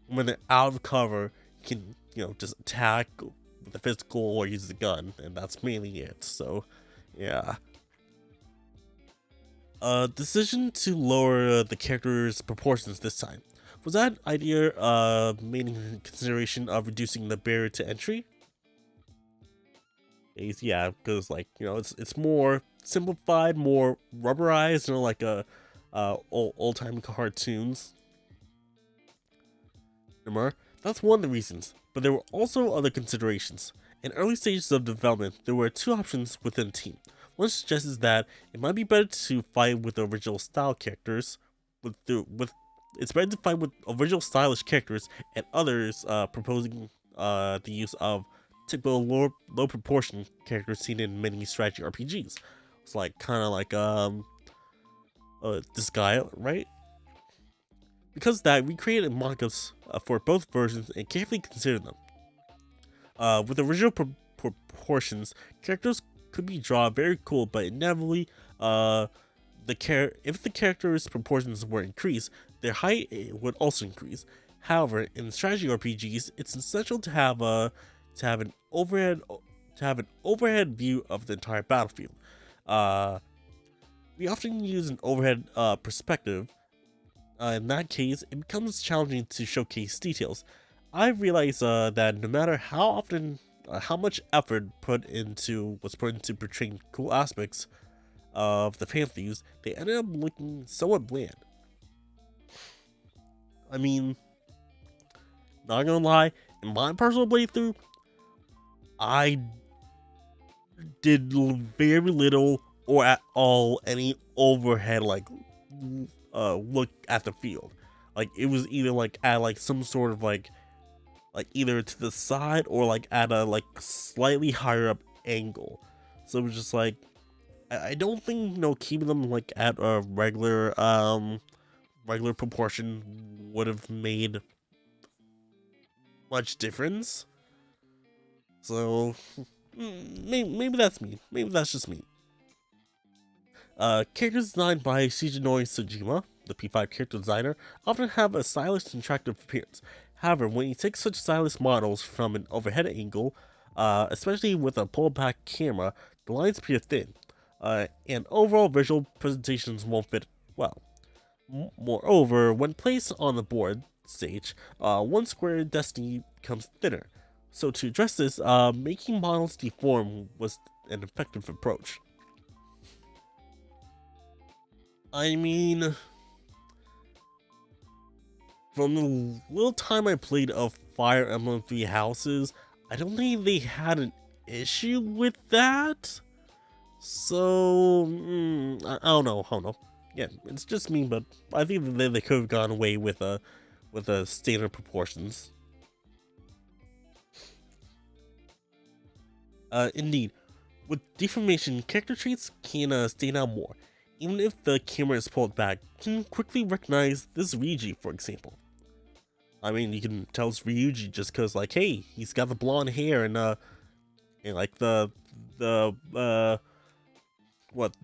when they're out of cover, you can just attack with the physical or use the gun, and that's mainly it. So yeah. Decision to lower the character's proportions this time. Was that idea made in consideration of reducing the barrier to entry? Yeah, because it's more simplified, more rubberized, old time cartoons. Remember? That's one of the reasons, but there were also other considerations. In early stages of development, there were 2 options within the team. One suggests that it might be better to fight with the original style characters, it's better to fight with original stylish characters, and others proposing the use of typical low proportion characters seen in many strategy RPGs. It's this guy, right? Because of that, we created mock-ups for both versions and carefully considered them. With original proportions, characters could be drawn very cool, but inevitably, if the character's proportions were increased, their height would also increase. However, in strategy RPGs, it's essential to have an overhead view of the entire battlefield. We often use an overhead perspective. In that case, it becomes challenging to showcase details. I realized that no matter how much effort was put into portraying cool aspects of the fan thieves, they ended up looking somewhat bland. I mean, not gonna lie, in my personal playthrough, I did very little or at all any overhead look at the field. It was either at some sort of either to the side or at a slightly higher up angle. So it was just I don't think keeping them at a regular proportion would have made much difference. So maybe that's me. Maybe that's just me. Characters designed by Shigenori Tsujima, the P5 character designer, often have a stylish and attractive appearance. However, when you take such stylish models from an overhead angle, especially with a pullback camera, the lines appear thin, and overall visual presentations won't fit well. Moreover, when placed on the board stage, one square destiny becomes thinner. So to address this, making models deform was an effective approach. I mean, from the little time I played of Fire Emblem Three Houses, I don't think they had an issue with that. So, I don't know. Yeah, it's just me, but I think that they could have gone away with a standard proportions. Indeed, with deformation, character traits can stand out more. Even if the camera is pulled back, you can quickly recognize this Ryuji, for example. I mean, you can tell it's Ryuji just cause, like, hey, he's got the blonde hair and like the what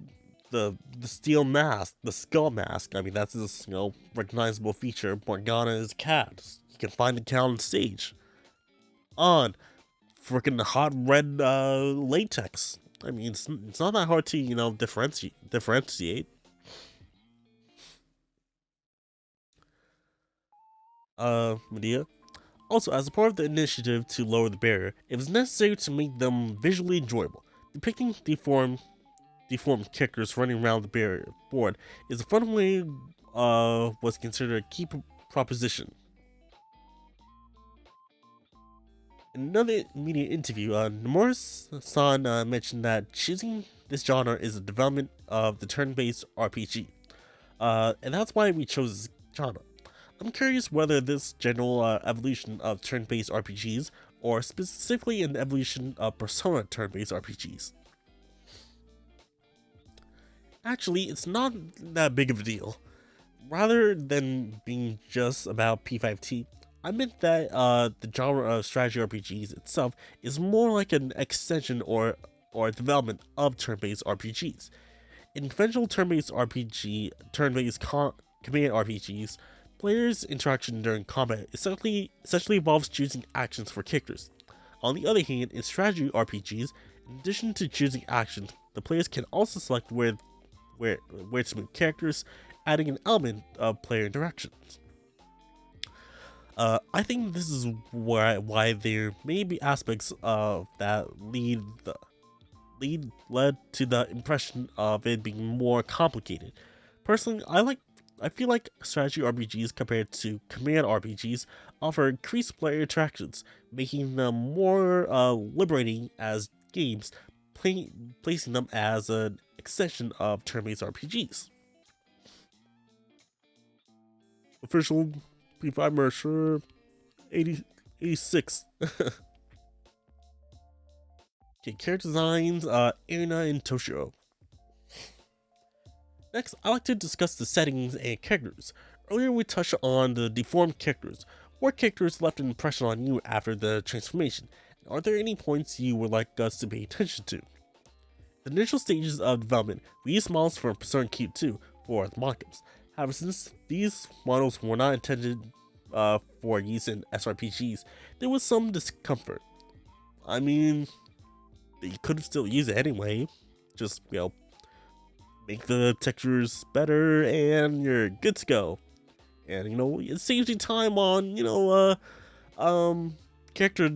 the steel mask, the skull mask. I mean, that's his recognizable feature. Morgana is a cat. You can find the cat on stage. On freaking hot red latex. I mean, it's not that hard to differentiate. Medea. Also, as a part of the initiative to lower the barrier, it was necessary to make them visually enjoyable. Depicting deformed characters running around the barrier board is a fun way was considered a key proposition. In another media interview, Nomura-san mentioned that choosing this genre is a development of the turn-based RPG, and that's why we chose this genre. I'm curious whether this general evolution of turn-based RPGs, or specifically an evolution of Persona turn-based RPGs. Actually, it's not that big of a deal. Rather than being just about P5T, I meant that the genre of strategy RPGs itself is more like an extension or development of turn-based RPGs. In conventional turn-based command RPGs, players' interaction during combat essentially involves choosing actions for characters. On the other hand, in strategy RPGs, in addition to choosing actions, the players can also select where to move characters, adding an element of player interactions. I think this is why there may be aspects of that led to the impression of it being more complicated. Personally, I feel like strategy RPGs compared to command RPGs offer increased player interactions, making them more liberating as games, placing them as an extension of turn-based RPGs. Official P5 Mercer 86. Okay, character designs, Erina and Toshiro. Next, I like to discuss the settings and characters. Earlier we touched on the deformed characters. What characters left an impression on you after the transformation? Are there any points you would like us to pay attention to? The initial stages of development, we used models from Persona Q2 for the mockups. However, since these models were not intended for use in SRPGs, there was some discomfort. I mean, you could still use it anyway. Just, make the textures better and you're good to go. And, it saves you time on, character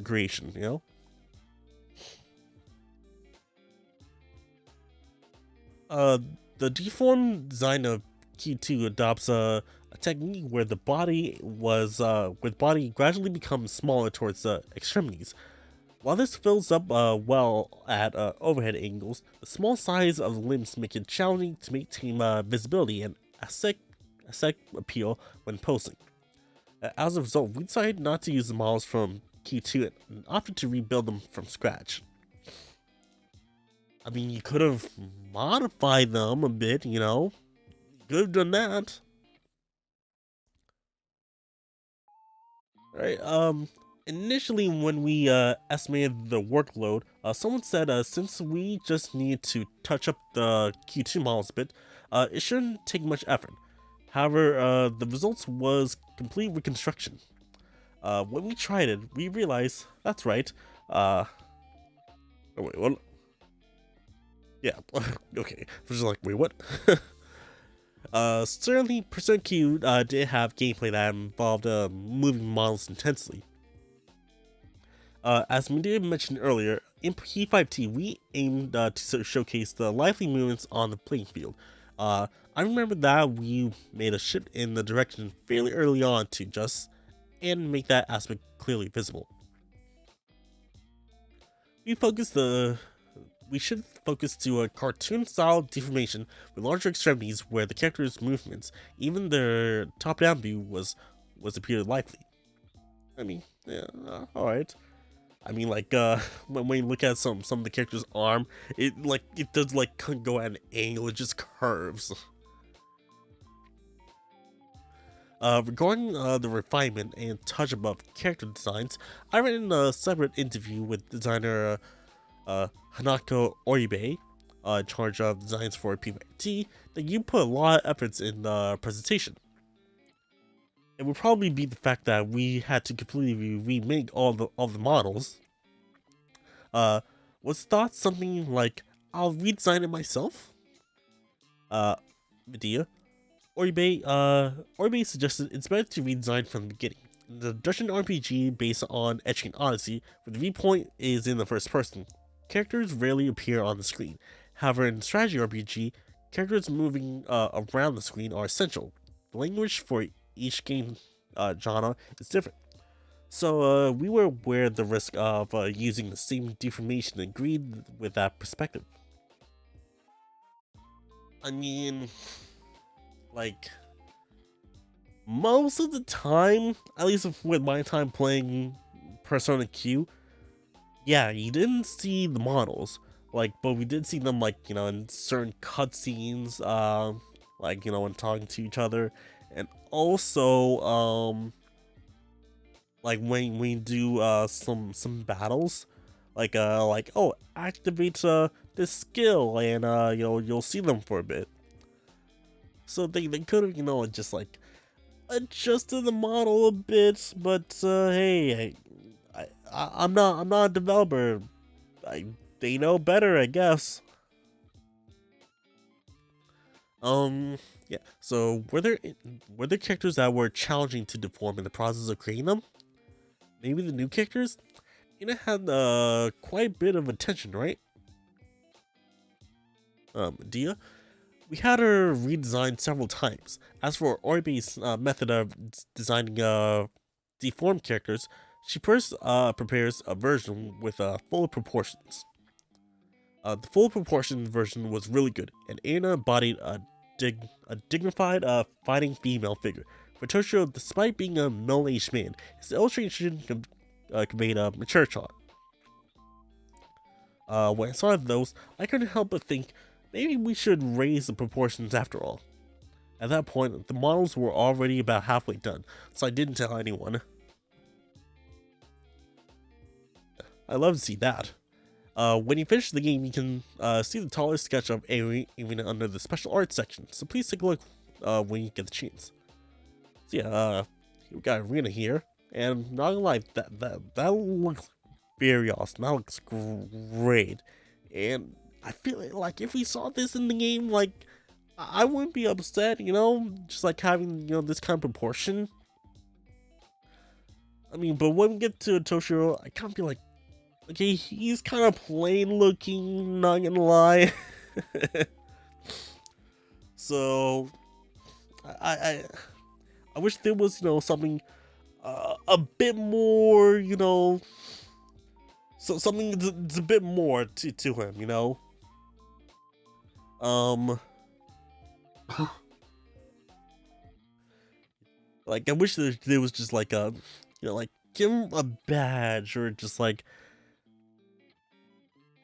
creation, The deformed design of Q2 adopts a technique where the body gradually becomes smaller towards the extremities. While this fills up well at overhead angles, the small size of the limbs make it challenging to maintain visibility and aesthetic appeal when posing. As a result, we decided not to use the models from Q2 and opted to rebuild them from scratch. I mean, you could have modified them a bit, Could have done that. Alright, Initially, when we estimated the workload, someone said since we just need to touch up the Q2 models a bit, it shouldn't take much effort. However, the results was complete reconstruction. When we tried it, we realized that's right. Oh wait, what? Yeah, okay. I was just like, wait, what? Certainly, Percent Q did have gameplay that involved moving models intensely. As Medea mentioned earlier, in P5T, we aimed to showcase the lively movements on the playing field. I remember that we made a shift in the direction fairly early on to just and make that aspect clearly visible. We should focus to a cartoon-style deformation with larger extremities where the characters' movements, even their top-down view, was appeared lively. I mean, yeah, alright. I mean, like, when you look at some of the characters' arm, it does like go at an angle, it just curves. Regarding the refinement and touch-up of character designs, I read in a separate interview with designer Hanako Oribe, in charge of designs for P5T, that you put a lot of efforts in the presentation. It would probably be the fact that we had to completely remake all the models. Was thought something like, I'll redesign it myself? Medea. Oribe suggested it's better to redesign from the beginning. The Dutchan RPG based on Etching Odyssey, where the viewpoint is in the first person, characters rarely appear on the screen. However, in strategy RPG, characters moving around the screen are essential. The language for each game genre is different. So we were aware of the risk of using the same deformation and agreed with that perspective. I mean, like, most of the time, at least with my time playing Persona Q, yeah, you didn't see the models, like, but we did see them, like, in certain cutscenes, like, when talking to each other, and also, like, when we do, some battles, like, oh, activate, this skill, and, you'll see them for a bit. So they could have, just, like, adjusted the model a bit, but, hey, I'm not a developer. They know better, I guess. Yeah. So were there characters that were challenging to deform in the process of creating them? Maybe the new characters? It had quite a bit of attention, right? Dia? We had her redesigned several times. As for Oribe's method of designing deformed characters, she first prepares a version with full proportions. The full proportion version was really good, and Anna embodied a dignified fighting female figure. For Toshio, despite being a middle-aged man, his illustration conveyed a mature charm. When I saw those, I couldn't help but think, maybe we should raise the proportions after all. At that point, the models were already about halfway done, so I didn't tell anyone. I love to see that. When you finish the game, you can see the taller sketch of Airi even under the special art section, so please take a look when you get the chance. So yeah, we got Arena here, and not gonna lie, that looks very awesome. That looks great, and I feel like if we saw this in the game, like, I wouldn't be upset, just like having, this kind of proportion. I mean, but when we get to Toshiro, I can't be like, okay, he's kind of plain looking, not gonna lie. So, I wish there was, something a bit more, so something that's a bit more to him, like, I wish there was just like a, like, give him a badge or just like,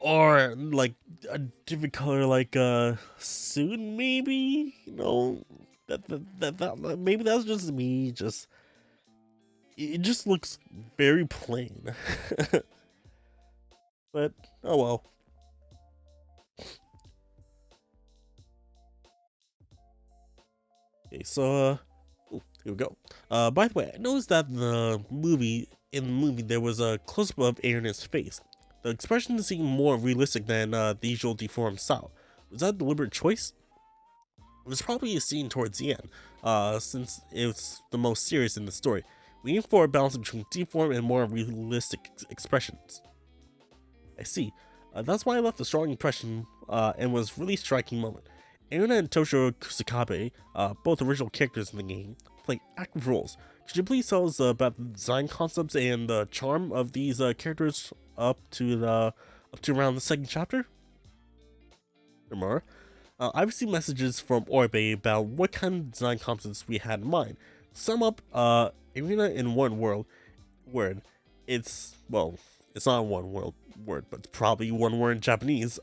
or like a different color, like suit, maybe. That maybe that's just me. Just it just looks very plain. But oh well. Okay, so here we go. By the way, I noticed that in the movie there was a close-up of Aaron's face. The expression seemed more realistic than the usual deformed style. Was that a deliberate choice? It was probably a scene towards the end, since it's the most serious in the story. We aim for a balance between deformed and more realistic expressions. I see. That's why I left a strong impression, and was really striking moment. Aaron and Toshio Kusakabe, both original characters in the game, play active roles. Could you please tell us about the design concepts and the charm of these characters up to around the second chapter? Remember, I've received messages from Oribe about what kind of design concepts we had in mind. To sum up, Arena in one word. It's not one word, but it's probably one word in Japanese.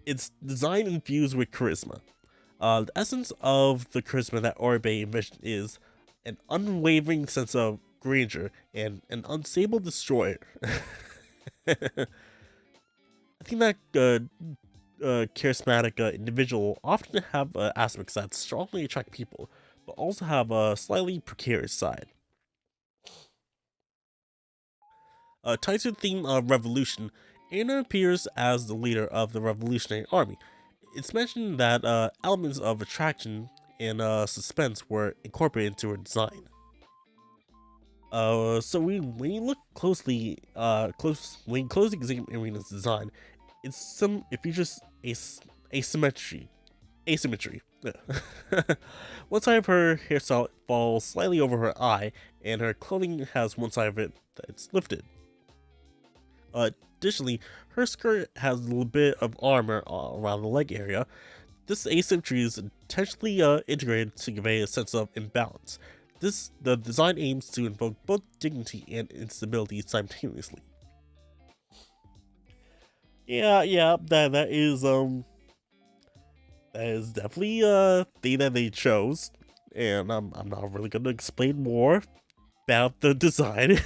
It's design infused with charisma. The essence of the charisma that Oribe envisioned is an unwavering sense of grandeur and an unstable destroyer. I think that charismatic individual often have aspects that strongly attract people, but also have a slightly precarious side. Tied to the theme of revolution, Anna appears as the leader of the Revolutionary Army. It's mentioned that elements of attraction and suspense were incorporated into her design. So when you look closely, when you closely examine Irina's design, it features asymmetry. One side of her hairstyle falls slightly over her eye, and her clothing has one side of it that's lifted. Additionally, her skirt has a little bit of armor around the leg area. This asymmetry is intentionally integrated to convey a sense of imbalance. The design aims to invoke both dignity and instability simultaneously. Yeah, that is definitely a thing that they chose, and I'm not really gonna explain more about the design.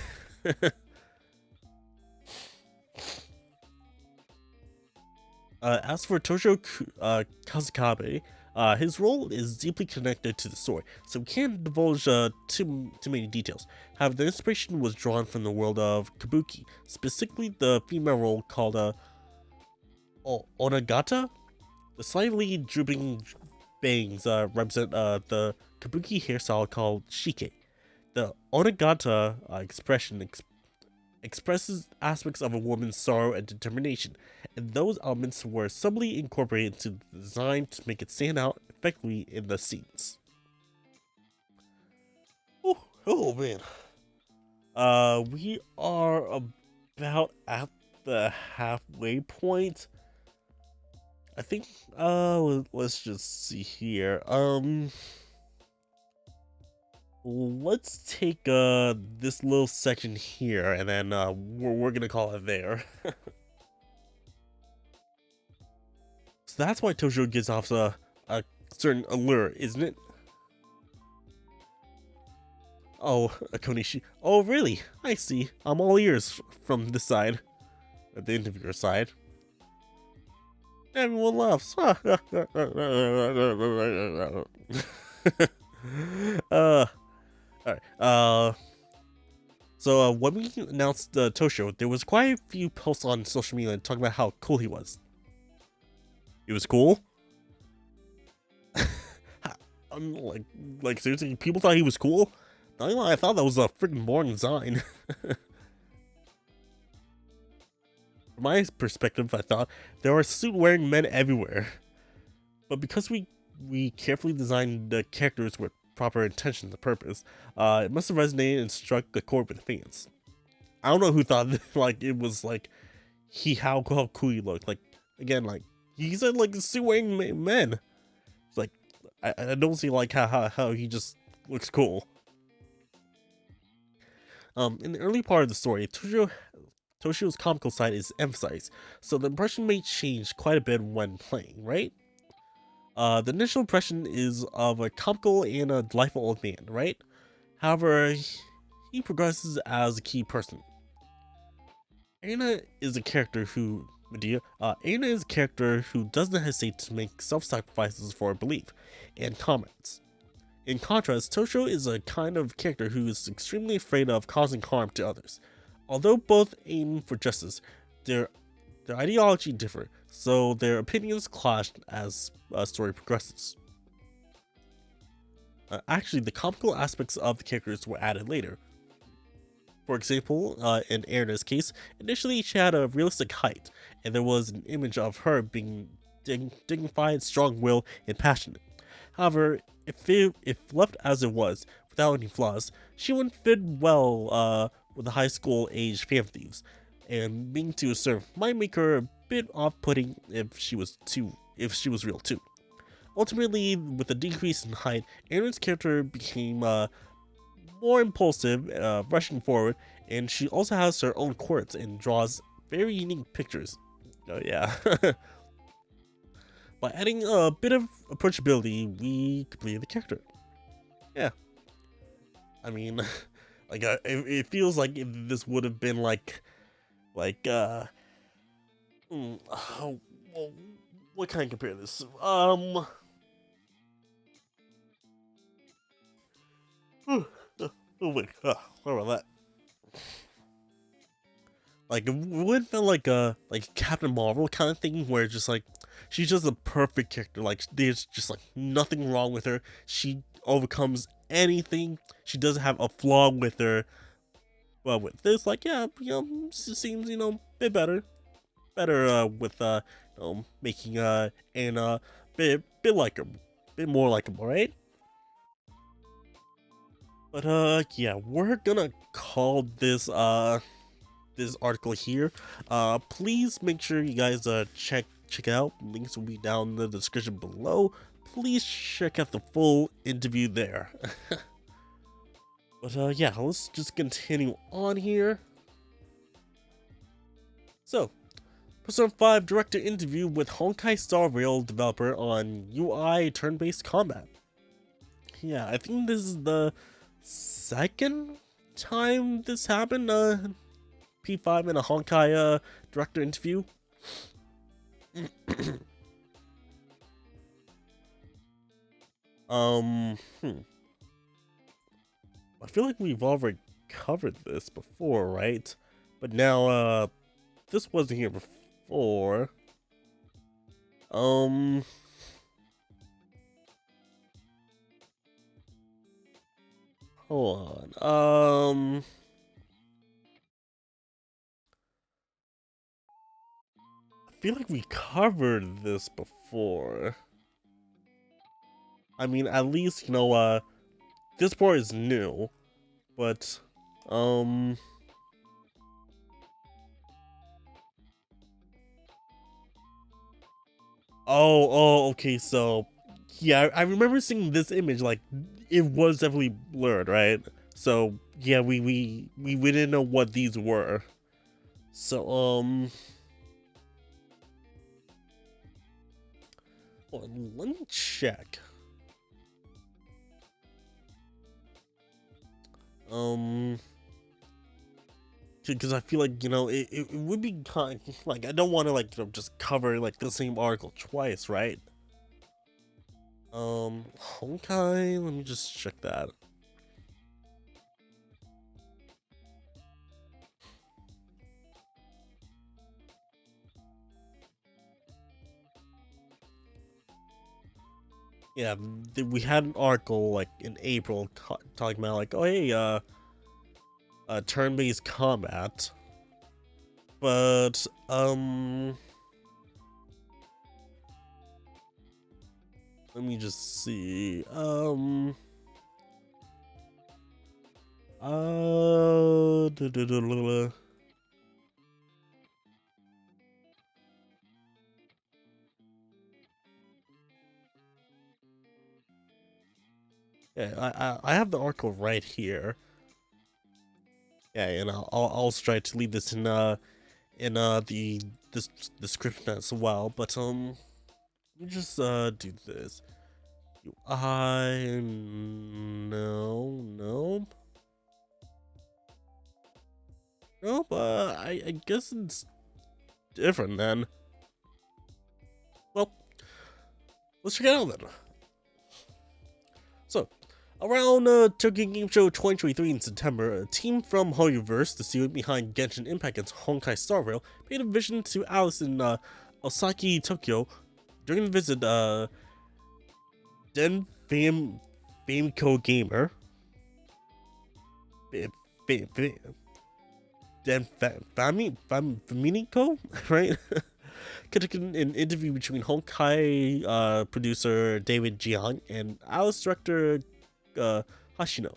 As for Toshio Kazakabe, his role is deeply connected to the story, so we can't divulge too many details. However, the inspiration was drawn from the world of Kabuki, specifically the female role called Onagata. The slightly drooping bangs represent the Kabuki hairstyle called Shike. The Onagata expression expresses aspects of a woman's sorrow and determination, and those elements were subtly incorporated into the design to make it stand out effectively in the scenes. Oh man. We are about at the halfway point. I think, let's just see here. Let's take this little section here, and then we're gonna call it there. So that's why Toshio gives off a certain allure, isn't it? Oh, Akonishi. Oh, really? I see. I'm all ears from this side, the interviewer side. Everyone laughs. Alright, so when we announced Toshio, there was quite a few posts on social media talking about how cool he was. He was cool? like seriously, people thought he was cool? Not gonna lie, I thought that was a freaking boring design. From my perspective, I thought there are suit-wearing men everywhere. But because we carefully designed the characters with proper intention and purpose, it must have resonated and struck a chord with fans. I don't know who thought like it was like how cool he looked. Like again, like he said like suit-wearing men. It's like I don't see like how he just looks cool. In the early part of the story, Toshio's comical side is emphasized, so the impression may change quite a bit when playing, right? The initial impression is of a comical and a delightful old man, right? However, he progresses as a key person. Aina is a character who Aina is a character who doesn't hesitate to make self-sacrifices for belief and comments. In contrast, Toshio is a kind of character who is extremely afraid of causing harm to others. Although both aim for justice, their ideology differ, so their opinions clash as a story progresses. Actually, the comical aspects of the characters were added later. For example, in Erina's case, initially she had a realistic height, and there was an image of her being dignified, strong-willed, and passionate. However, if left as it was, without any flaws, she wouldn't fit well with the high school-aged fan thieves, and being too assertive might make her a bit off-putting if she was real too. Ultimately, with the decrease in height, Erin's character became more impulsive, rushing forward, and she also has her own quirks and draws very unique pictures. Oh yeah. By adding a bit of approachability, we completed the character. Yeah. I mean, like, it feels like if this would have been what can I compare this? Oh wait, what about that? Like, it would feel like a Captain Marvel kind of thing, where it's just like she's just a perfect character. Like, there's just like nothing wrong with her. She overcomes anything. She doesn't have a flaw with her. Well, with this, like, yeah, she seems a bit better, with making Anna bit likable, bit more likable, right? But yeah, we're gonna call this this article here. Please make sure you guys check it out. Links will be down in the description below. Please check out the full interview there. But yeah, let's just continue on here. So, Persona 5 director interview with Honkai Star Rail developer on UI turn-based combat. Yeah, I think this is the second time this happened. P5 and a Honkai director interview. I feel like we've already covered this before, right? But now, this wasn't here before. Hold on. I feel like we covered this before. I mean, at least, this part is new, but, okay, so, yeah, I remember seeing this image, like, it was definitely blurred, right? So, yeah, we didn't know what these were. So, hold on, let me check. Because I feel like, it would be kind of, like, I don't want to, just cover, the same article twice, right? Honkai, let me just check that. Yeah, we had an article, in April, talking about, oh, hey, turn-based combat. But, let me just see, yeah, I have the article right here. Yeah, and I'll try to leave this in the description as well. But let me just do this. No. No, but I guess it's different then. Well, let's check it out then. So, around Tokyo Game Show 2023 in September, a team from Hoyoverse, the studio behind Genshin Impact and Honkai Star Rail, paid a visit to Alice in Osaki, Tokyo. During the visit, Den Famco Gamer, Den Faminico, right? Conducted an interview between Honkai producer David Jiang and Alice director Hashino.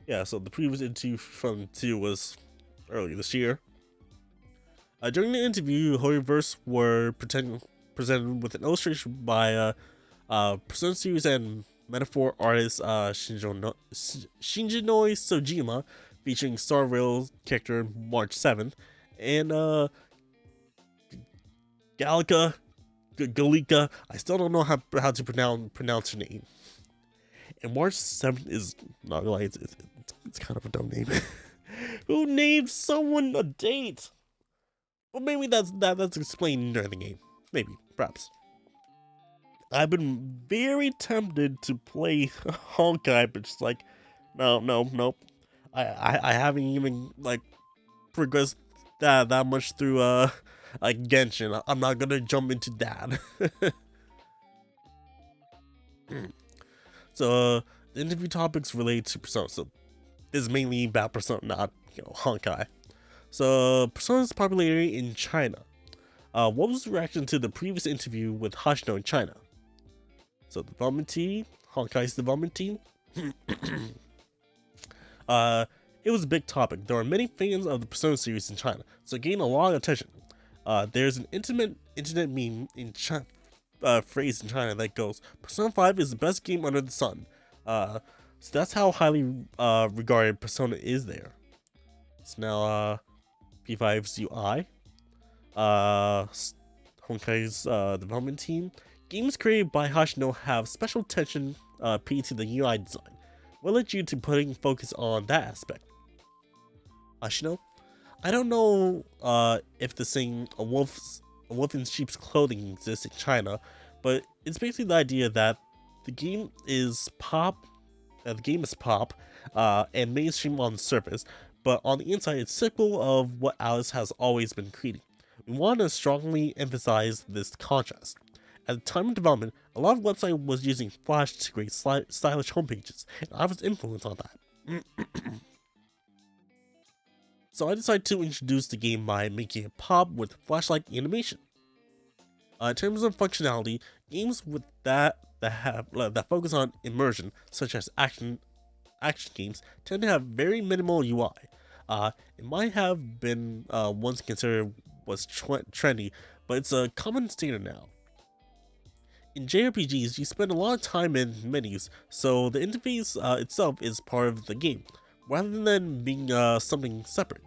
Yeah, so the previous interview from 2 was earlier this year. During the interview, Hoyoverse were presented with an illustration by Persona Series and metaphor artist Shinjanoi Sojima, featuring Star Rail character March 7th, and Galika, I still don't know how to pronounce her name. And March 7th is not gonna lie, it's kind of a dumb name. Who named someone a date? Well, maybe that's explained during the game. Maybe, perhaps. I've been very tempted to play Honkai, but just like, nope. I haven't even like progressed that much through Genshin. I'm not gonna jump into that. So the interview topics relate to Persona. So this is mainly about Persona, not Honkai. So Persona's popularity in China. What was the reaction to the previous interview with Hashino in China? So development team, Honkai's development team. It was a big topic. There are many fans of the Persona series in China, so it gained a lot of attention. There's an internet meme in China, phrase in China that goes, "Persona 5 is the best game under the sun." So that's how highly regarded Persona is there. So now P5's UI, Honkai's development team. Games created by Hashino have special attention paid to the UI design. What led you to putting focus on that aspect? Hashino? I don't know if the saying a wolf in sheep's clothing exists in China, but it's basically the idea that the game is pop, and mainstream on the surface, but on the inside it's typical of what Alice has always been creating. We want to strongly emphasize this contrast. At the time of development, a lot of websites was using Flash to create stylish homepages, and I was influenced on that. So I decided to introduce the game by making it pop with Flash-like animation. In terms of functionality, games with that focus on immersion, such as action games, tend to have very minimal UI. It might have been once considered was trendy, but it's a common standard now. In JRPGs, you spend a lot of time in menus, so the interface itself is part of the game, rather than being something separate.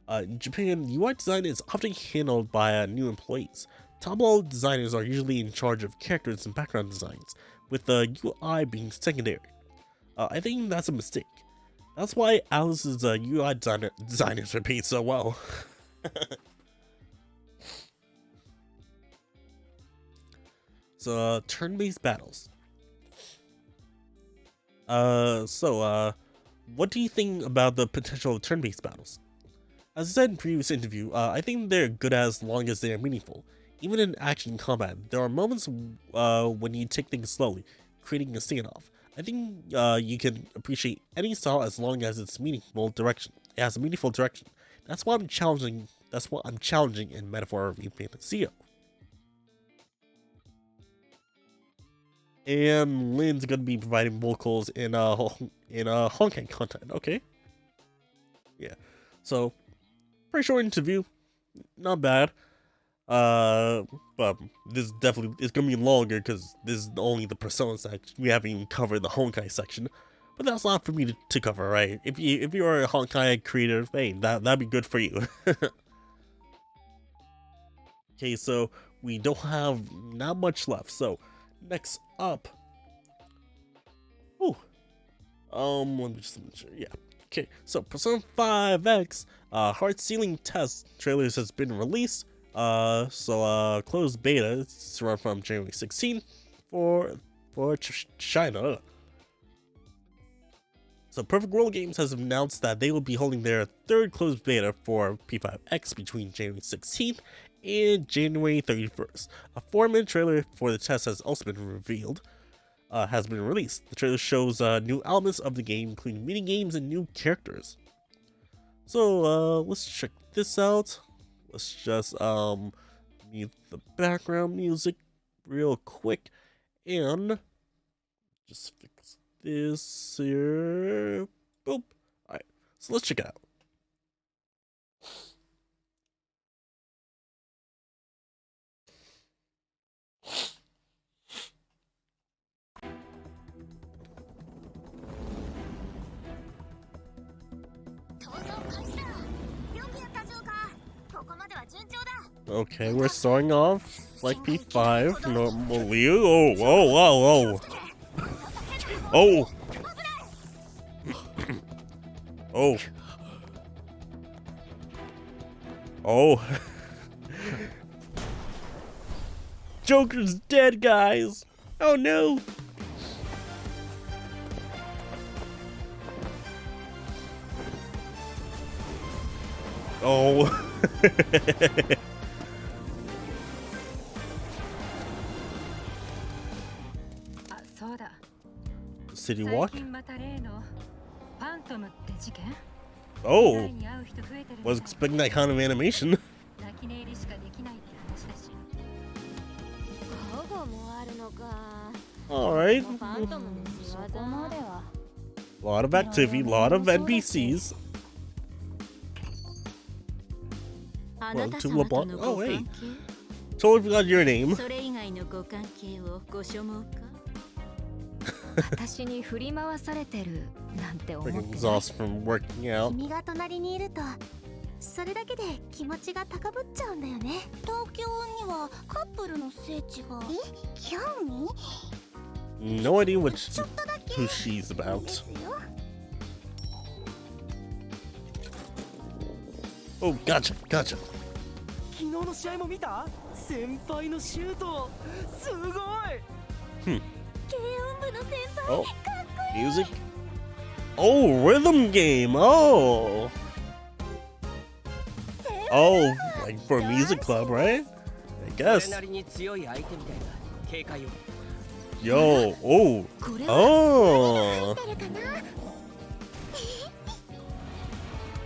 In Japan, UI design is often handled by new employees. Top-level designers are usually in charge of characters and background designs, with the UI being secondary. I think that's a mistake. That's why Alice's UI designers are paid so well. So, turn-based battles. What do you think about the potential of turn-based battles? As I said in previous interview, I think they're good as long as they are meaningful. Even in action combat, there are moments when you take things slowly, creating a standoff. I think you can appreciate any style as long as it's meaningful direction. It has a meaningful direction. That's what I'm challenging. That's what I'm challenging in Metaphor Fantasio. And Lynn's gonna be providing vocals in Honkai content. Okay. Yeah. So pretty short interview, not bad. But this definitely is gonna be longer because this is only the Persona section. We haven't even covered the Honkai section, but that's not for me to cover, right? If you are a Honkai creator, hey, that'd be good for you. Okay, so we don't have not much left. So next up, let me just make sure. Yeah. Okay, so Persona 5X Heart Sealing Test trailers has been released. Closed beta is run from January 16th for China. So Perfect World Games has announced that they will be holding their third closed beta for P5X between January 16th and January 31st. A 4-minute trailer for the test has also been revealed. Has been released. The trailer shows new elements of the game, including mini games and new characters. So let's check this out. Let's just mute the background music real quick and just fix this here. Boop. Alright, so let's check it out. Okay, we're starting off like P5 normally. Oh, whoa, whoa, whoa. Oh. Oh. Joker's dead, guys. Oh no. Oh. City Walk? Oh, was expecting that kind of animation. Alright. Lot of activity, lot of NPCs. Well, to LeBlanc. Oh, hey. Totally forgot your name. Freaking exhausted from working out. それだけで気持ちが高ぶっちゃうんだよね。東京にはカップルの聖地が。興味 No idea who she's about. Oh, gotcha. 昨日の試合も見た？先輩のシュート、すごい。軽音部の先輩、 Oh, かっこいい。 music. Oh, rhythm game. Oh, like for a music club, right? I guess. Yo, oh.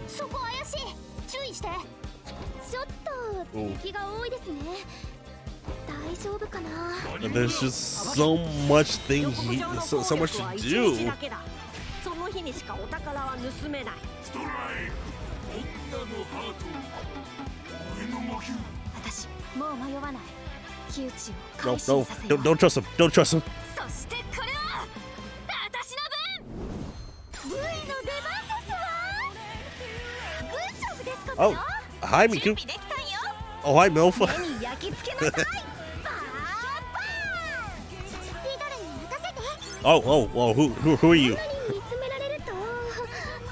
そこ怪しい。注意して。ちょっと敵が多いですね。大丈夫かな。 There's just so much so much to do. その日にしかお宝は盗めない。私もう迷わない。窮地を回収させよう。 Don't trust him. Don't trust him. そしてこれは私の分。V の出番ですわ。グッジョブですことよ。 Oh, hi, Miku. 準備できたんよ。 Oh, hi, Milf. 目に焼き付けなさい。バーバー。リドルに任せて。 Oh, who are you? こんなに見つめられると。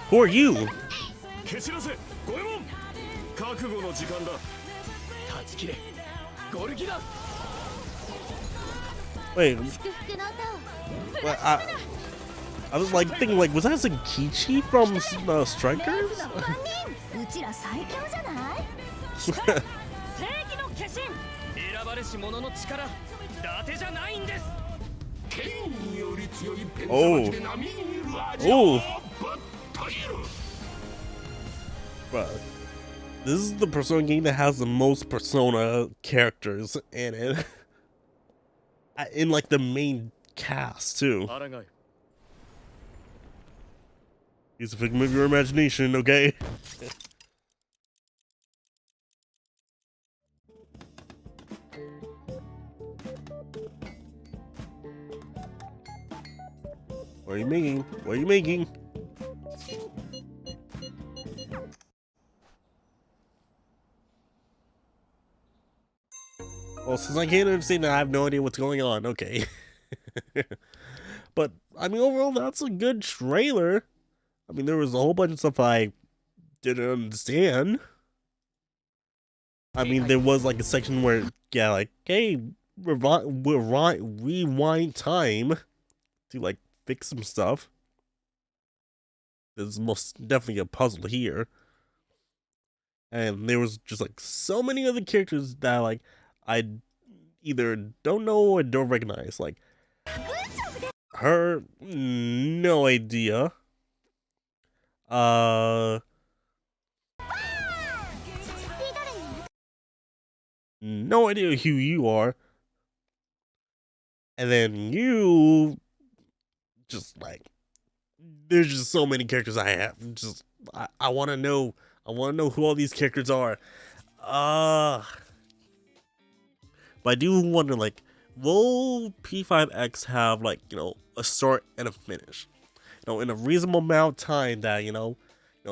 Who are you? 蹴散らせ、ゴエモン。覚悟の時間だ。断ち切れ。ゴルギラ。 Wait, 祝福の歌を。 what, I was like thinking, like, was that Kichi from Strikers? うちら最強じゃない？正義の化身。選ばれし者の力、伊達じゃないんです。 Oh. Oh. Bruh. This is the Persona game that has the most Persona characters in it. In like the main cast too. It's a figment of your imagination, okay? What are you making? What are you making? Well, since I can't understand that, I have no idea what's going on. Okay. But, I mean, overall, that's a good trailer. I mean, there was a whole bunch of stuff I didn't understand. I mean, there was like a section where, yeah, like, hey, rewind time to like fix some stuff. There's most definitely a puzzle here. And there was just like so many other characters that like I either don't know or don't recognize. Like her, no idea. No idea who you are. And then you just like, there's just so many characters I have. Just I want to know. I want to know who all these characters are. But I do wonder, like, will P5X have like, you know, a start and a finish? You know, in a reasonable amount of time that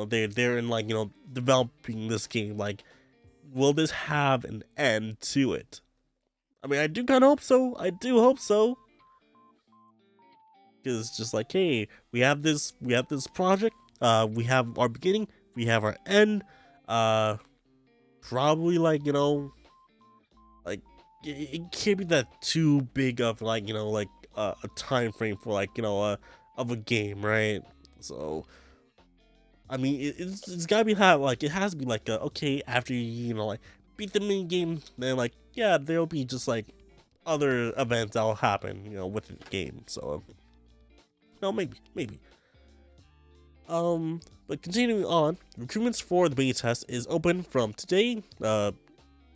they're in, like, you know, developing this game. Like, will this have an end to it? I mean, I do kind of hope so. I do hope so. Because it's just like, hey, we have this project. We have our beginning. We have our end. Probably, like, you know, like it can't be that too big of, like, you know, like a time frame for, like, you know, of a game, right? So I mean, it's gotta be like, it has to be like, okay, after you know, like, beat the mini game, then like, yeah, there'll be just like other events that'll happen, you know, within the game. So no, maybe. But continuing on, recruitments for the beta test is open from today,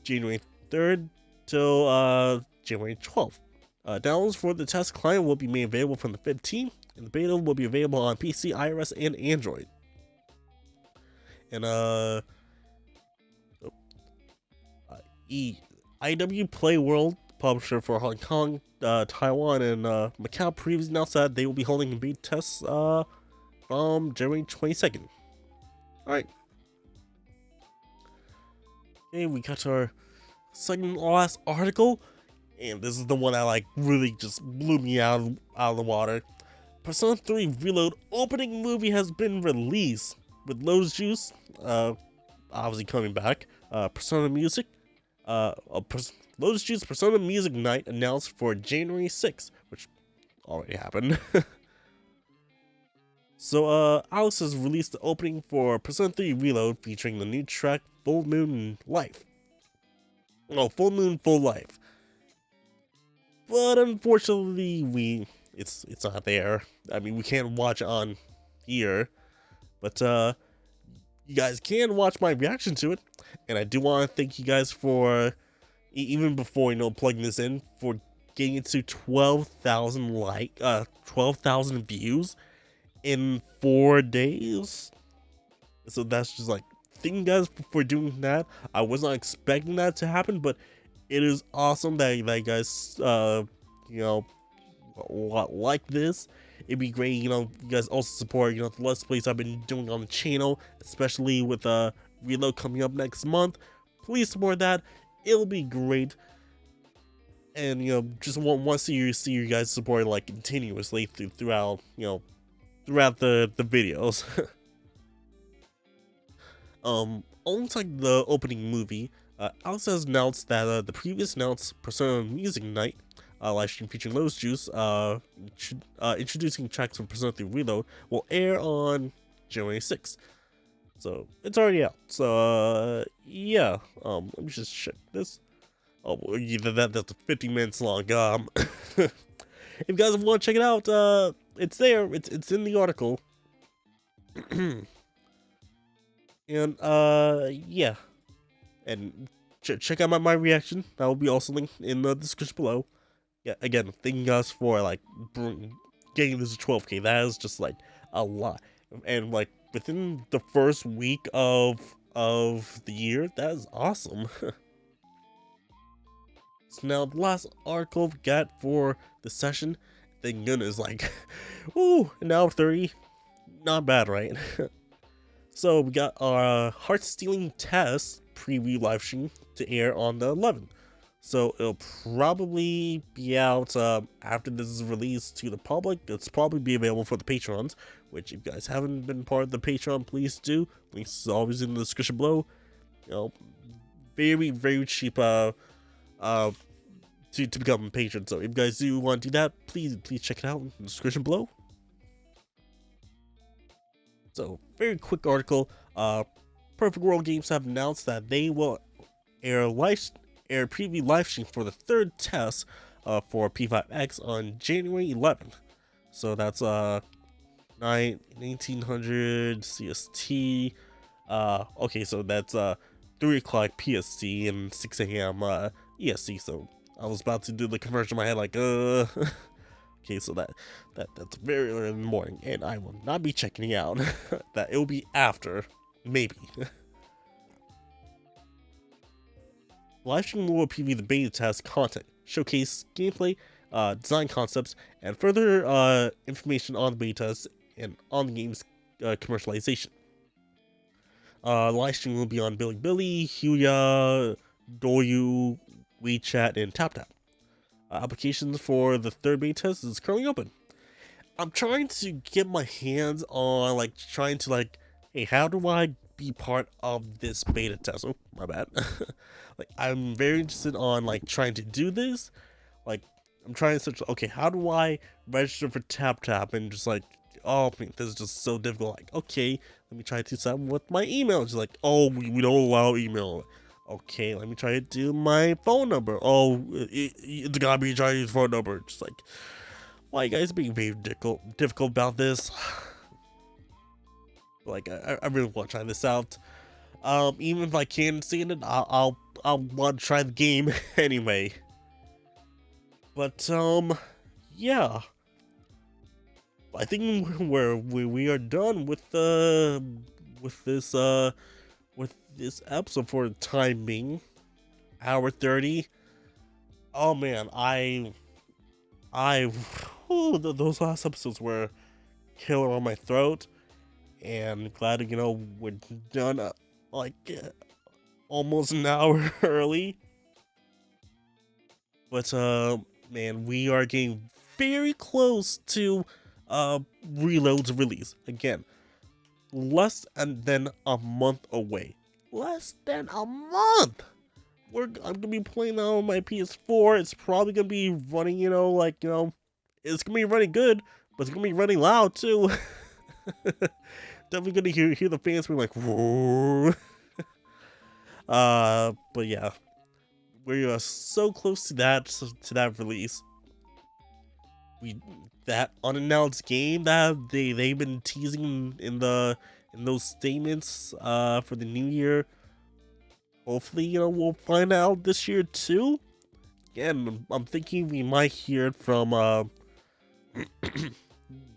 January 3rd till January 12th. Downloads for the test client will be made available from the 15th, and the beta will be available on PC, iOS, and Android. And IW Play World, publisher for Hong Kong, Taiwan, and Macau, previously announced that they will be holding beta tests from January 22nd. Alright. Okay, we got our second last article, and this is the one that like really just blew me out of the water. Persona 3 Reload opening movie has been released, with Lotus Juice obviously coming back. Persona Music, Lotus Juice Persona Music Night announced for January 6th, which already happened. So, Alex has released the opening for Persona 3 Reload featuring the new track Full Moon Life. Oh, Full Moon Full Life. But unfortunately, it's not there. I mean, we can't watch it on here. But, you guys can watch my reaction to it. And I do want to thank you guys for, even before, you know, plugging this in, for getting it to 12,000 views in 4 days. So that's just like, thank you guys for doing that. I was not expecting that to happen, but it is awesome that you guys you know, like this. It'd be great, you know, you guys also support, you know, the Let's Plays I've been doing on the channel, especially with Reload coming up next month. Please support that. It'll be great. And, you know, just want to see you guys support, like, continuously throughout, you know, throughout the videos. Alongside the opening movie, Alex has announced that the previous announced Persona Music Night live stream featuring Lotus Juice, introducing tracks from Persona 3 Reload, will air on January 6th. So it's already out. So yeah, let me just check this. Oh, that's 50 minutes long. If you guys want to check it out, it's there. It's in the article. And yeah, and check out my reaction. That will be also linked in the description below. Yeah, again, thank you guys for like getting this to 12K. That is just like a lot, and like within the first week of the year, that is awesome. So now the last article we got for the session, thank goodness, like, ooh, an hour 30, not bad, right? So we got our Heart Stealing Test preview livestream to air on the 11th. So it'll probably be out after this is released to the public. It's probably be available for the Patrons, which if you guys haven't been part of the Patreon, please do. Links is always in the description below. You know, very, very cheap to become a patron. So if you guys do want to do that, please check it out in the description below. So very quick article. Perfect World Games have announced that they will air preview live stream for the third test for P5X on January 11th. So that's 1900 CST. Okay, so that's 3 o'clock PST and 6 a.m. EST. So I was about to do the conversion in my head, like okay, so that's very early in the morning, and I will not be checking it out. That it will be after, maybe. Livestream will preview the beta test content, showcase gameplay, design concepts, and further information on the beta test and on the game's commercialization. Livestream will be on Bilibili, Huya, Douyu, WeChat, and TapTap. Applications for the third beta test is currently open. I'm trying to get my hands on, hey, how do I be part of this beta test? Oh, my bad. I'm very interested on, trying to do this. I'm trying to search, okay, how do I register for TapTap? And just oh, man, this is just so difficult. Okay, let me try to set up with my email. Just oh, we don't allow email. Okay, let me try to do my phone number. Oh, it's gotta be a Chinese phone number. Just why you guys being very difficult about this? I really want to try this out. Even if I can't see it, I'll want to try the game anyway. But yeah, I think we are done with this episode for the time being. Hour 30. Oh man, those last episodes were killer on my throat, and glad we're done almost an hour early. But man, we are getting very close to Reload's release. Again, less than a month away. Less than a month. I'm gonna be playing that on my PS4. It's probably gonna be running, it's gonna be running good, but it's gonna be running loud too. Definitely gonna hear the fans be like, whoa. But yeah, we are so close to that release. That unannounced game that they've been teasing in those statements for the new year. Hopefully, we'll find out this year too. Again, I'm thinking we might hear it from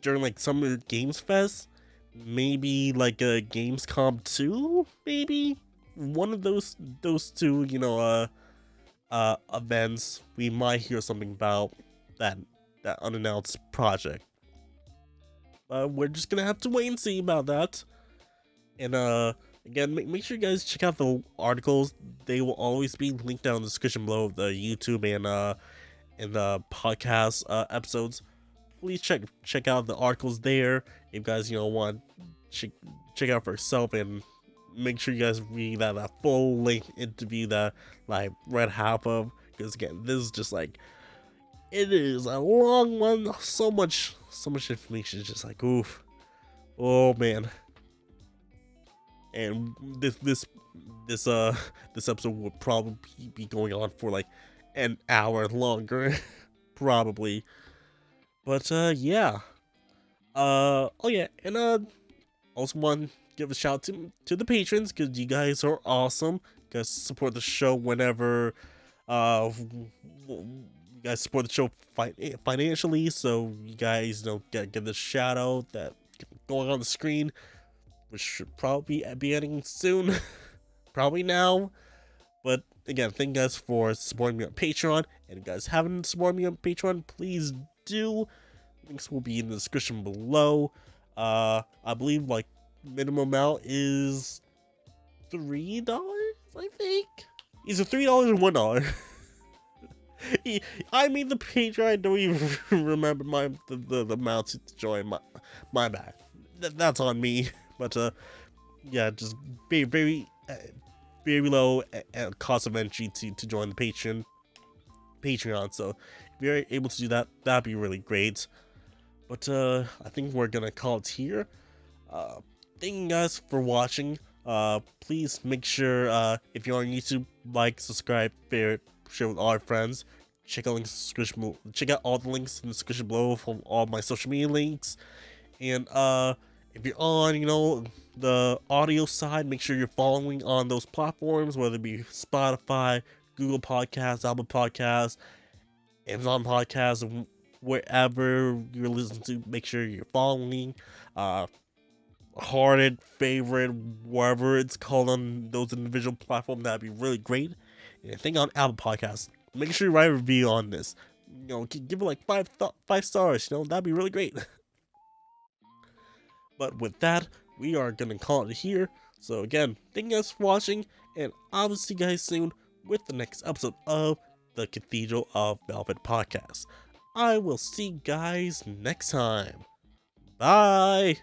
during Summer Games Fest. Maybe a Gamescom 2, maybe one of those two, events. We might hear something about that unannounced project. We're just gonna have to wait and see about that. And again, make sure you guys check out the articles. They will always be linked down in the description below of the YouTube and the podcast episodes. Please check out the articles there. If you guys want to check out for yourself, and make sure you guys read that full length interview that I read half of, because again, this is just it is a long one. So much information. It's just oof. Oh man. And this episode will probably be going on for an hour longer, probably. But yeah. Oh yeah, and also want to give a shout out to the patrons, because you guys are awesome. You guys support the show whenever you guys support the show financially, so you guys get the shout out that going on the screen, which should probably be ending soon. Probably now. But again, thank you guys for supporting me on Patreon. And if you guys haven't supported me on Patreon, please do. Links will be in the description below. I believe minimum amount is $3, I think. Either $3 or $1. I mean the Patreon. I don't even remember the amount to join. My bad. That's on me. But yeah, just very low cost of entry to join the Patreon. So if you're able to do that, that'd be really great. But I think we're gonna call it here. Thank you guys for watching. Please make sure if you're on YouTube, like, subscribe, favorite, share with all your friends. Check out all the links in the description below for all my social media links. And if you're on, the audio side, make sure you're following on those platforms, whether it be Spotify, Google Podcasts, Apple Podcasts, Amazon Podcasts, and wherever you're listening to. Make sure you're following. Hearted, favorite, whatever it's called on those individual platforms, that'd be really great. And I think on Apple Podcasts, make sure you write a review on this. Give it like five stars. That'd be really great. But with that, we are gonna call it here. So again, thank you guys for watching, and I'll see you guys soon with the next episode of the Cathedral of Velvet podcast. I will see you guys next time. Bye.